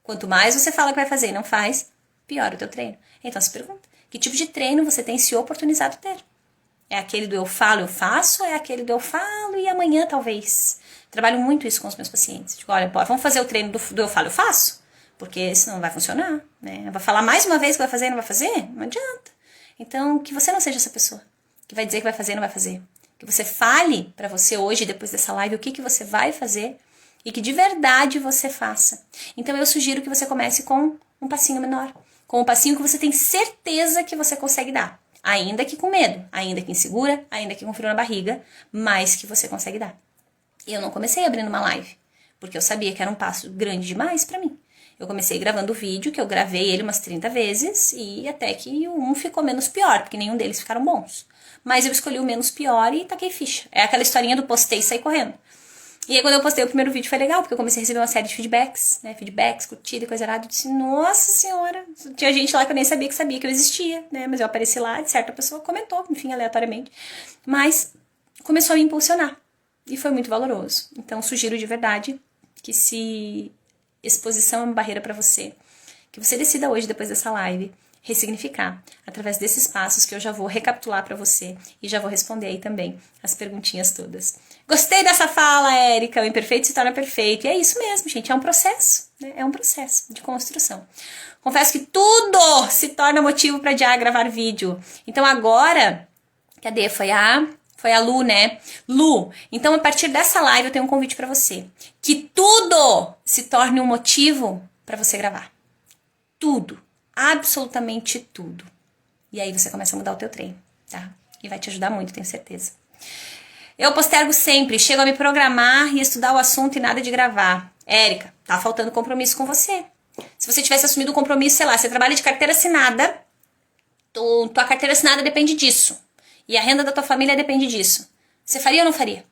Quanto mais você fala que vai fazer e não faz, piora o teu treino. Então se pergunta, que tipo de treino você tem se oportunizado ter? É aquele do eu falo, eu faço? Ou é aquele do eu falo e amanhã talvez? Trabalho muito isso com os meus pacientes. Digo, olha, vamos fazer o treino do eu falo, eu faço? Porque senão não vai funcionar, né? Vai falar mais uma vez que vai fazer e não vai fazer? Não adianta. Então, que você não seja essa pessoa que vai dizer que vai fazer e não vai fazer. Que você fale pra você hoje, depois dessa live, o que você vai fazer e que de verdade você faça. Então, eu sugiro que você comece com um passinho menor. Com um passinho que você tem certeza que você consegue dar. Ainda que com medo, ainda que insegura, ainda que com frio na barriga, mas que você consegue dar. Eu não comecei abrindo uma live, porque eu sabia que era um passo grande demais pra mim. Eu comecei gravando o vídeo, que eu gravei ele umas 30 vezes, e até que um ficou menos pior, porque nenhum deles ficaram bons. Mas eu escolhi o menos pior e taquei ficha. É aquela historinha do postei e saí correndo. E aí quando eu postei o primeiro vídeo foi legal, porque eu comecei a receber uma série de feedbacks, né? Feedbacks, curtida e coisa errada. Eu disse, nossa senhora, tinha gente lá que eu nem sabia que eu existia, né? Mas eu apareci lá, de certa pessoa comentou, enfim, aleatoriamente. Mas começou a me impulsionar. E foi muito valoroso. Então sugiro de verdade que se exposição é uma barreira para você, que você decida hoje, depois dessa live, ressignificar, através desses passos que eu já vou recapitular para você e já vou responder aí também as perguntinhas todas. Gostei dessa fala, Érica, o imperfeito se torna perfeito. E é isso mesmo, gente, é um processo, né? É um processo de construção. Confesso que tudo se torna motivo para adiar gravar vídeo. Então agora, cadê? Foi a Lu, né? Lu, então a partir dessa live eu tenho um convite para você. Que tudo se torne um motivo para você gravar. Tudo. Absolutamente tudo. E aí você começa a mudar o teu treino, tá? E vai te ajudar muito, tenho certeza. Eu postergo sempre, chego a me programar e estudar o assunto e nada de gravar. Érica, tá faltando compromisso com você. Se você tivesse assumido o compromisso, sei lá, você trabalha de carteira assinada, tua carteira assinada depende disso. E a renda da tua família depende disso. Você faria ou não faria?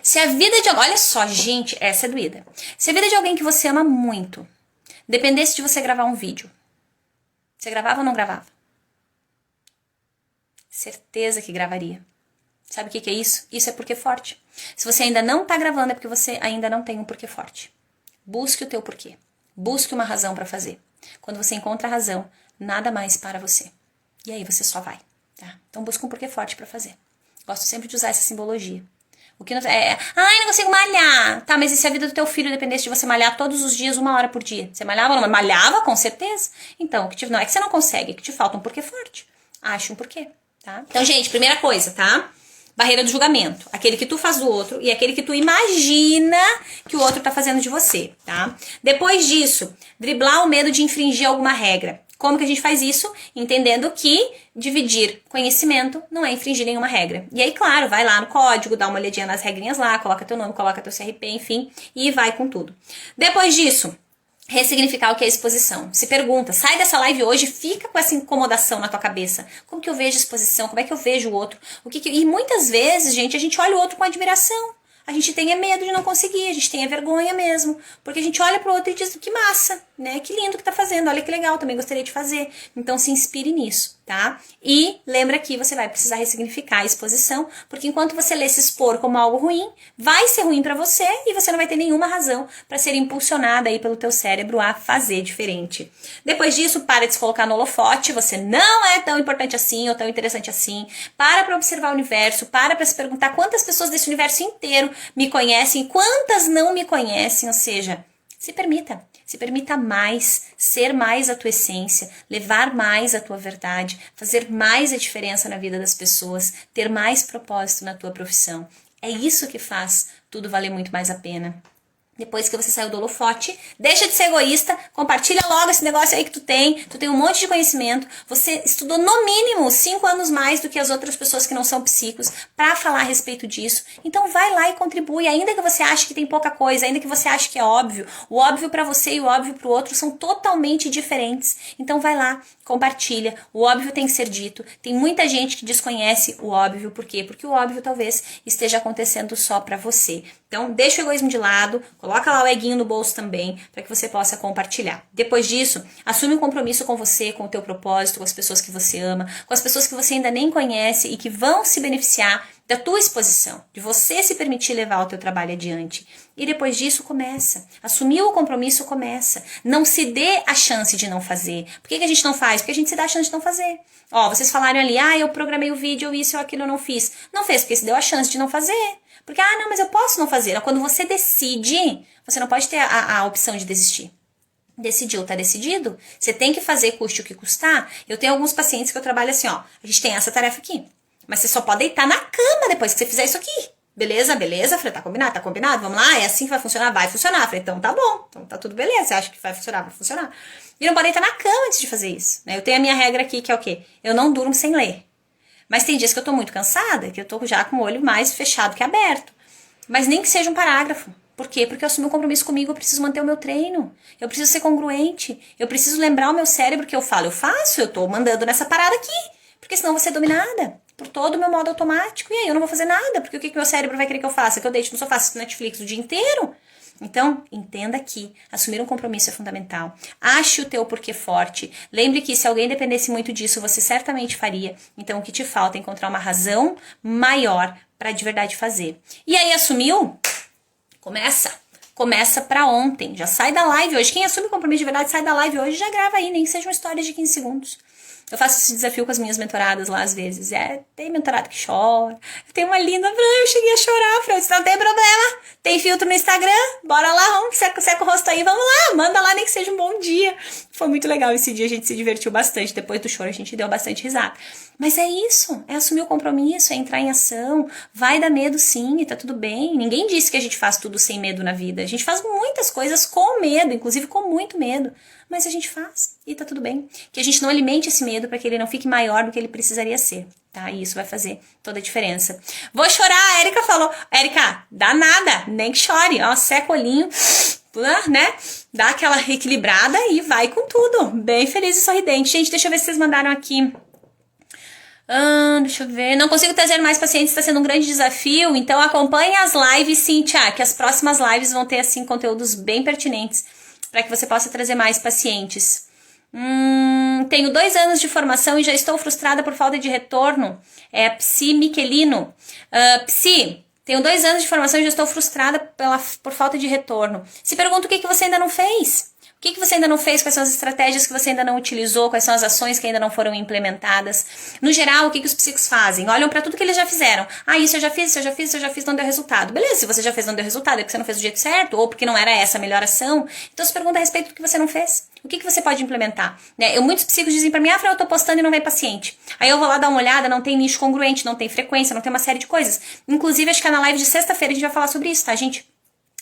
Se a vida de... Olha só, gente, essa é doída. Se a vida de alguém que você ama muito dependesse de você gravar um vídeo, você gravava ou não gravava? Certeza que gravaria. Sabe o que é isso? Isso é porquê forte. Se você ainda não tá gravando, é porque você ainda não tem um porquê forte. Busque o teu porquê. Busque uma razão para fazer. Quando você encontra a razão, nada mais para você. E aí você só vai, tá? Então busca um porquê forte para fazer. Gosto sempre de usar essa simbologia. O que não não consigo malhar. Tá, mas e se a vida do teu filho dependesse de você malhar todos os dias, 1 hora por dia? Você malhava ou não? Malhava, com certeza. Então, não é que você não consegue, é que te falta um porquê forte. Ache um porquê, tá? Então, gente, primeira coisa, tá? Barreira do julgamento. Aquele que tu faz do outro e aquele que tu imagina que o outro tá fazendo de você, tá? Depois disso, driblar o medo de infringir alguma regra. Como que a gente faz isso? Entendendo que dividir conhecimento não é infringir nenhuma regra. E aí, claro, vai lá no código, dá uma olhadinha nas regrinhas lá, coloca teu nome, coloca teu CRP, enfim, e vai com tudo. Depois disso, ressignificar o que é exposição. Se pergunta, sai dessa live hoje, fica com essa incomodação na tua cabeça. Como que eu vejo exposição? Como é que eu vejo o outro? E muitas vezes, gente, a gente olha o outro com admiração. A gente tem medo de não conseguir, a gente tem vergonha mesmo. Porque a gente olha pro outro e diz, que massa, né? Que lindo que tá fazendo, olha que legal, também gostaria de fazer. Então se inspire nisso, tá? E lembra que você vai precisar ressignificar a exposição, porque enquanto você lê se expor como algo ruim, vai ser ruim pra você e você não vai ter nenhuma razão pra ser impulsionada aí pelo teu cérebro a fazer diferente. Depois disso, para de se colocar no holofote, você não é tão importante assim ou tão interessante assim. Para pra observar o universo, para pra se perguntar quantas pessoas desse universo inteiro me conhecem, quantas não me conhecem, ou seja, se permita mais, ser mais a tua essência, levar mais a tua verdade, fazer mais a diferença na vida das pessoas, ter mais propósito na tua profissão. É isso que faz tudo valer muito mais a pena. Depois que você saiu do holofote, deixa de ser egoísta, compartilha logo esse negócio aí que tu tem um monte de conhecimento, você estudou no mínimo 5 anos mais do que as outras pessoas que não são psicos para falar a respeito disso, então vai lá e contribui, ainda que você ache que tem pouca coisa, ainda que você ache que é óbvio, o óbvio para você e o óbvio para o outro são totalmente diferentes, então vai lá, compartilha, o óbvio tem que ser dito, tem muita gente que desconhece o óbvio, por quê? Porque o óbvio talvez esteja acontecendo só para você. Então, deixa o egoísmo de lado, coloca lá o eguinho no bolso também, para que você possa compartilhar. Depois disso, assume um compromisso com você, com o teu propósito, com as pessoas que você ama, com as pessoas que você ainda nem conhece e que vão se beneficiar da tua exposição, de você se permitir levar o teu trabalho adiante. E depois disso, começa. Assumir o compromisso, começa. Não se dê a chance de não fazer. Por que a gente não faz? Porque a gente se dá a chance de não fazer. Ó, vocês falaram ali, eu programei o vídeo, isso ou aquilo eu não fiz. Não fez porque se deu a chance de não fazer. Porque, não, mas eu posso não fazer. Quando você decide, você não pode ter a opção de desistir. Decidiu, tá decidido? Você tem que fazer, custe o que custar. Eu tenho alguns pacientes que eu trabalho assim, ó. A gente tem essa tarefa aqui. Mas você só pode deitar na cama depois que você fizer isso aqui. Beleza? Beleza? Falei, tá combinado? Tá combinado? Vamos lá? É assim que vai funcionar? Vai funcionar. Falei, então tá bom. Então tá tudo beleza. Você acha que vai funcionar? Vai funcionar. E não pode deitar na cama antes de fazer isso. Né? Eu tenho a minha regra aqui, que é o quê? Eu não durmo sem ler. Mas tem dias que eu tô muito cansada, que eu tô já com o olho mais fechado que aberto. Mas nem que seja um parágrafo. Por quê? Porque eu assumi um compromisso comigo, eu preciso manter o meu treino. Eu preciso ser congruente. Eu preciso lembrar o meu cérebro que eu falo, eu faço, eu tô mandando nessa parada aqui. Porque senão eu vou ser dominada por todo o meu modo automático. E aí eu não vou fazer nada, porque o que meu cérebro vai querer que eu faça? Que eu deite no sofá, assisto Netflix o dia inteiro? Então, entenda que assumir um compromisso é fundamental. Ache o teu porquê forte. Lembre que se alguém dependesse muito disso, você certamente faria. Então, o que te falta é encontrar uma razão maior para de verdade fazer. E aí, assumiu? Começa pra ontem. Já sai da live hoje. Quem assume o compromisso de verdade sai da live hoje, já grava aí, nem que seja uma história de 15 segundos. Eu faço esse desafio com as minhas mentoradas lá às vezes. Tem mentorado que chora. Tem uma linda, eu cheguei a chorar, Fran. Não tem problema. Tem filtro no Instagram. Bora lá, vamos, seca o rosto aí, vamos lá. Manda lá, nem que seja um bom dia. Foi muito legal esse dia, a gente se divertiu bastante. Depois do choro a gente deu bastante risada. Mas é isso, é assumir o compromisso, é entrar em ação. Vai dar medo sim, e tá tudo bem. Ninguém disse que a gente faz tudo sem medo na vida. A gente faz muitas coisas com medo, inclusive com muito medo. Mas a gente faz e tá tudo bem. Que a gente não alimente esse medo para que ele não fique maior do que ele precisaria ser, tá? E isso vai fazer toda a diferença. Vou chorar, a Érica falou. Érica, dá nada, nem que chore. Ó, seca o olhinho, né? Dá aquela equilibrada e vai com tudo. Bem feliz e sorridente. Gente, deixa eu ver se vocês mandaram aqui. Deixa eu ver. Não consigo trazer mais pacientes, está sendo um grande desafio. Então acompanhe as lives, Cíntia, que as próximas lives vão ter, assim, conteúdos bem pertinentes para que você possa trazer mais pacientes. Tenho 2 anos de formação e já estou frustrada por falta de retorno. É Psi Miquelino. Psi, tenho 2 anos de formação e já estou frustrada por falta de retorno. Se pergunta o que você ainda não fez. O que você ainda não fez? Quais são as estratégias que você ainda não utilizou? Quais são as ações que ainda não foram implementadas? No geral, o que os psicos fazem? Olham para tudo que eles já fizeram. Ah, isso eu já fiz, isso eu já fiz, isso eu já fiz, não deu resultado. Beleza, se você já fez, não deu resultado, é porque você não fez do jeito certo, ou porque não era essa a melhor ação. Então se pergunta a respeito do que você não fez. O que você pode implementar? Né? Muitos psicos dizem pra mim, Fran, eu tô postando e não vem paciente. Aí eu vou lá dar uma olhada, não tem nicho congruente, não tem frequência, não tem uma série de coisas. Inclusive, acho que na live de sexta-feira a gente vai falar sobre isso, tá, gente?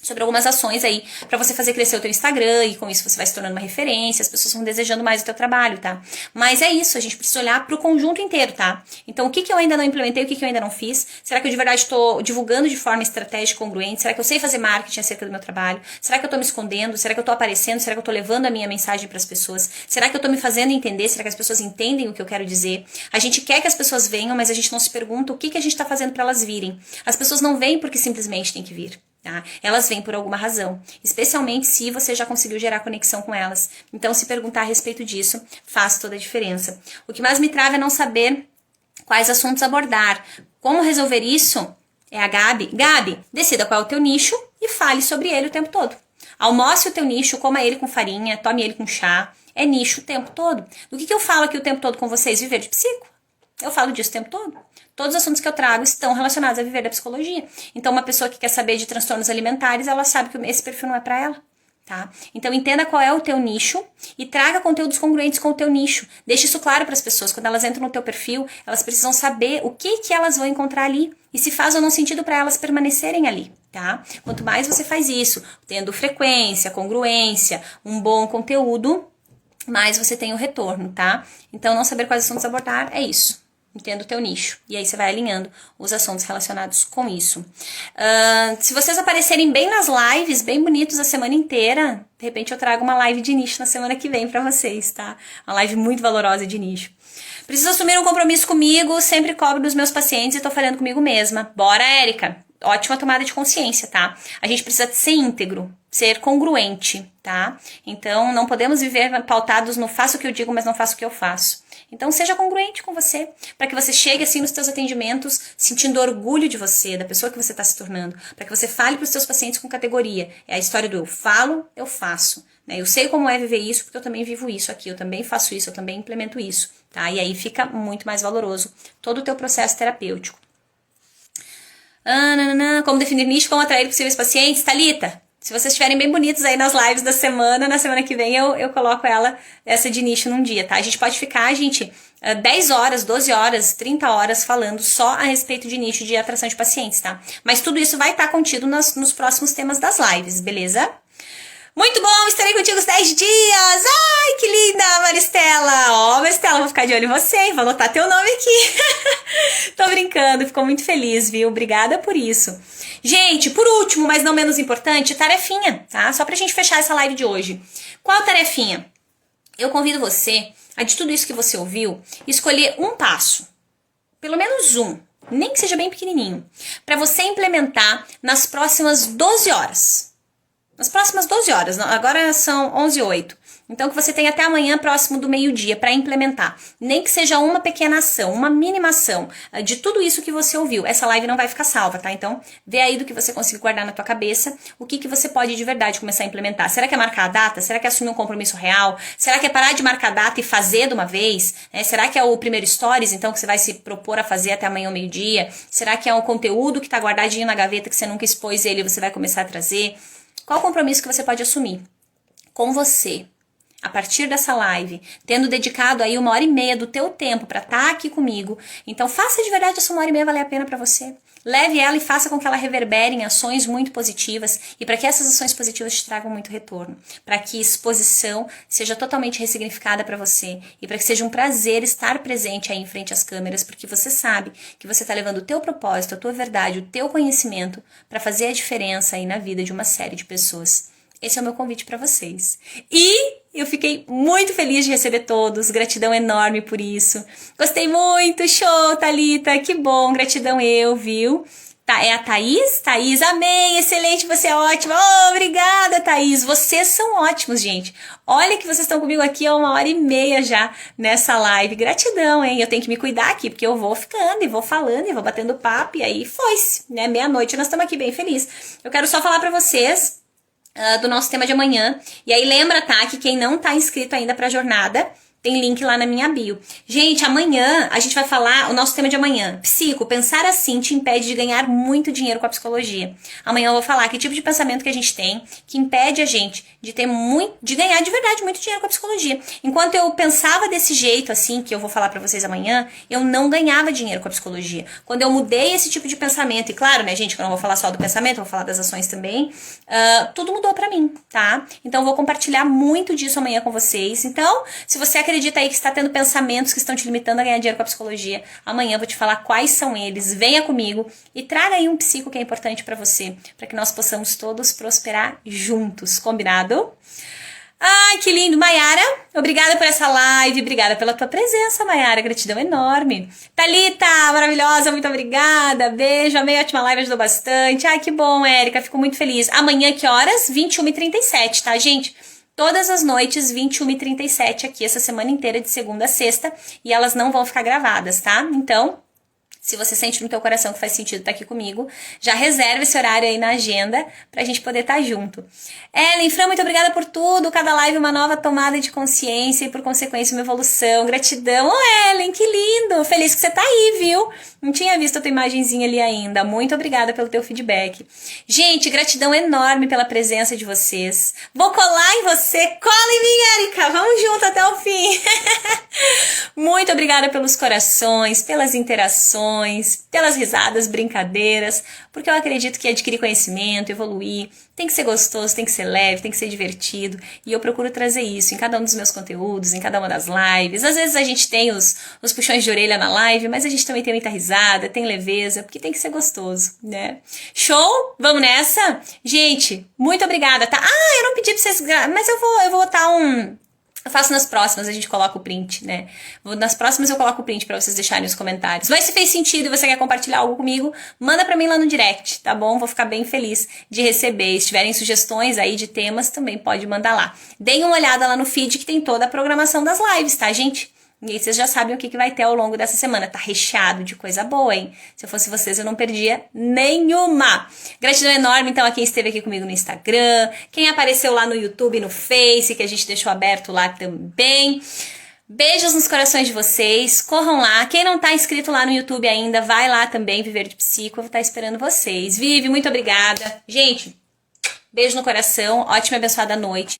Sobre algumas ações aí pra você fazer crescer o teu Instagram e com isso você vai se tornando uma referência, as pessoas vão desejando mais o teu trabalho, tá? Mas é isso, a gente precisa olhar pro conjunto inteiro, tá? Então, o que eu ainda não implementei, o que eu ainda não fiz? Será que eu de verdade tô divulgando de forma estratégica e congruente? Será que eu sei fazer marketing acerca do meu trabalho? Será que eu tô me escondendo? Será que eu tô aparecendo? Será que eu tô levando a minha mensagem pras pessoas? Será que eu tô me fazendo entender? Será que as pessoas entendem o que eu quero dizer? A gente quer que as pessoas venham, mas a gente não se pergunta o que a gente tá fazendo pra elas virem. As pessoas não vêm porque simplesmente tem que vir. Tá? Elas vêm por alguma razão, especialmente se você já conseguiu gerar conexão com elas. Então, se perguntar a respeito disso faz toda a diferença. O que mais me trava é não saber quais assuntos abordar. Como resolver isso? É a Gabi. Gabi, decida qual é o teu nicho e fale sobre ele o tempo todo. Almoce o teu nicho, coma ele com farinha, tome ele com chá. É nicho o tempo todo. Do que eu falo aqui o tempo todo com vocês? Viver de psico. Eu falo disso o tempo todo. Todos os assuntos que eu trago estão relacionados a viver da psicologia. Então, uma pessoa que quer saber de transtornos alimentares, ela sabe que esse perfil não é para ela, tá? Então, entenda qual é o teu nicho e traga conteúdos congruentes com o teu nicho. Deixe isso claro para as pessoas. Quando elas entram no teu perfil, elas precisam saber o que elas vão encontrar ali e se faz ou não sentido para elas permanecerem ali, tá? Quanto mais você faz isso, tendo frequência, congruência, um bom conteúdo, mais você tem o retorno, tá? Então, não saber quais assuntos abordar é isso. Entenda o teu nicho. E aí você vai alinhando os assuntos relacionados com isso. Se vocês aparecerem bem nas lives, bem bonitos a semana inteira, de repente eu trago uma live de nicho na semana que vem pra vocês, tá? Uma live muito valorosa de nicho. Preciso assumir um compromisso comigo, sempre cobro dos meus pacientes e tô falhando comigo mesma. Bora, Érica! Ótima tomada de consciência, tá? A gente precisa ser íntegro, ser congruente, tá? Então, não podemos viver pautados no faço o que eu digo, mas não faço o que eu faço. Então, seja congruente com você, para que você chegue assim nos teus atendimentos sentindo orgulho de você, da pessoa que você está se tornando, para que você fale para os seus pacientes com categoria. É a história do eu falo, eu faço. Né? Eu sei como é viver isso, porque eu também vivo isso aqui, eu também faço isso, eu também implemento isso. Tá? E aí fica muito mais valoroso todo o teu processo terapêutico. Como definir nicho, como atrair possíveis pacientes? Thalita, se vocês estiverem bem bonitos aí nas lives da semana, na semana que vem eu coloco essa de nicho num dia, tá? A gente pode ficar, 10 horas, 12 horas, 30 horas falando só a respeito de nicho de atração de pacientes, tá? Mas tudo isso vai estar contido nos próximos temas das lives, beleza? Muito bom, estarei contigo os 10 dias! Ai, que linda, Maristela! Ó, Maristela, vou ficar de olho em você, hein? Vou anotar teu nome aqui. Tô brincando, ficou muito feliz, viu? Obrigada por isso. Gente, por último, mas não menos importante, tarefinha, tá? Só pra gente fechar essa live de hoje. Qual tarefinha? Eu convido você, de tudo isso que você ouviu, escolher um passo. Pelo menos um, nem que seja bem pequenininho, pra você implementar nas próximas 12 horas. Nas próximas 12 horas, agora são 11h08. Então, que você tenha até amanhã próximo do meio-dia para implementar. Nem que seja uma pequena ação, uma mínima ação de tudo isso que você ouviu. Essa live não vai ficar salva, tá? Então, vê aí do que você conseguir guardar na tua cabeça, o que você pode de verdade começar a implementar. Será que é marcar a data? Será que é assumir um compromisso real? Será que é parar de marcar a data e fazer de uma vez? Será que é o primeiro stories, então, que você vai se propor a fazer até amanhã ao meio-dia? Será que é um conteúdo que tá guardadinho na gaveta que você nunca expôs ele e você vai começar a trazer? Qual o compromisso que você pode assumir com você, a partir dessa live, tendo dedicado aí 1h30 do teu tempo para estar aqui comigo? Então, faça de verdade essa 1h30 valer a pena para você. Leve ela e faça com que ela reverbere em ações muito positivas e para que essas ações positivas te tragam muito retorno. Para que exposição seja totalmente ressignificada para você e para que seja um prazer estar presente aí em frente às câmeras, porque você sabe que você está levando o teu propósito, a tua verdade, o teu conhecimento para fazer a diferença aí na vida de uma série de pessoas. Esse é o meu convite para vocês. E eu fiquei muito feliz de receber todos, gratidão enorme por isso. Gostei muito, show, Thalita, que bom, gratidão viu? Tá, é a Thaís? Thaís, amém, excelente, você é ótima. Oh, obrigada, Thaís. Vocês são ótimos, gente. Olha que vocês estão comigo aqui há 1h30 já nessa live. Gratidão, hein? Eu tenho que me cuidar aqui, porque eu vou ficando e vou falando e vou batendo papo. E aí foi-se, né? Meia-noite nós estamos aqui bem felizes. Eu quero só falar pra vocês do nosso tema de amanhã. E aí lembra, tá, que quem não tá inscrito ainda pra jornada, tem link lá na minha bio. Gente, amanhã a gente vai falar o nosso tema de amanhã. Psico, pensar assim te impede de ganhar muito dinheiro com a psicologia. Amanhã eu vou falar que tipo de pensamento que a gente tem que impede a gente de ter de ganhar de verdade muito dinheiro com a psicologia. Enquanto eu pensava desse jeito assim, que eu vou falar pra vocês amanhã, eu não ganhava dinheiro com a psicologia. Quando eu mudei esse tipo de pensamento, e claro, né, gente, que eu não vou falar só do pensamento, vou falar das ações também, tudo mudou pra mim, tá? Então eu vou compartilhar muito disso amanhã com vocês. Então, se você acredita aí que está tendo pensamentos que estão te limitando a ganhar dinheiro com a psicologia, amanhã eu vou te falar quais são eles. Venha comigo e traga aí um psico que é importante para você, para que nós possamos todos prosperar juntos, combinado? Ai, que lindo, Mayara, obrigada por essa live, obrigada pela tua presença, Mayara, gratidão enorme. Thalita, maravilhosa, muito obrigada, beijo, amei, ótima live, ajudou bastante. Ai, que bom, Érica, fico muito feliz. Amanhã, que horas? 21h37, tá, gente? Todas as noites, 21h37 aqui, essa semana inteira, de segunda a sexta, e elas não vão ficar gravadas, tá? Então, se você sente no teu coração que faz sentido estar aqui comigo, já reserva esse horário aí na agenda pra gente poder estar junto. Ellen, Fran, muito obrigada por tudo. Cada live uma nova tomada de consciência e, por consequência, uma evolução. Gratidão. Oh, Ellen, que lindo. Feliz que você tá aí, viu? Não tinha visto a tua imagenzinha ali ainda. Muito obrigada pelo teu feedback. Gente, gratidão enorme pela presença de vocês. Vou colar em você. Cola em mim, Erika. Vamos junto até o fim. Muito obrigada pelos corações, pelas interações, pelas risadas, brincadeiras, porque eu acredito que adquirir conhecimento, evoluir, tem que ser gostoso, tem que ser leve, tem que ser divertido, e eu procuro trazer isso em cada um dos meus conteúdos, em cada uma das lives. Às vezes a gente tem os puxões de orelha na live, mas a gente também tem muita risada, tem leveza, porque tem que ser gostoso, né? Show? Vamos nessa? Gente, muito obrigada, tá? Ah, eu não pedi pra vocês, mas eu vou botar eu faço nas próximas, a gente coloca o print, né? Nas próximas eu coloco o print pra vocês deixarem nos comentários. Mas se fez sentido e você quer compartilhar algo comigo, manda pra mim lá no direct, tá bom? Vou ficar bem feliz de receber. Se tiverem sugestões aí de temas, também pode mandar lá. Deem uma olhada lá no feed que tem toda a programação das lives, tá, gente? E aí vocês já sabem o que vai ter ao longo dessa semana. Tá recheado de coisa boa, hein? Se eu fosse vocês, eu não perdia nenhuma. Gratidão enorme, então, a quem esteve aqui comigo no Instagram, quem apareceu lá no YouTube e no Face, que a gente deixou aberto lá também. Beijos nos corações de vocês. Corram lá. Quem não tá inscrito lá no YouTube ainda, vai lá também, Viver de Psico. Eu vou estar esperando vocês. Vivi, muito obrigada. Gente, beijo no coração. Ótima e abençoada noite.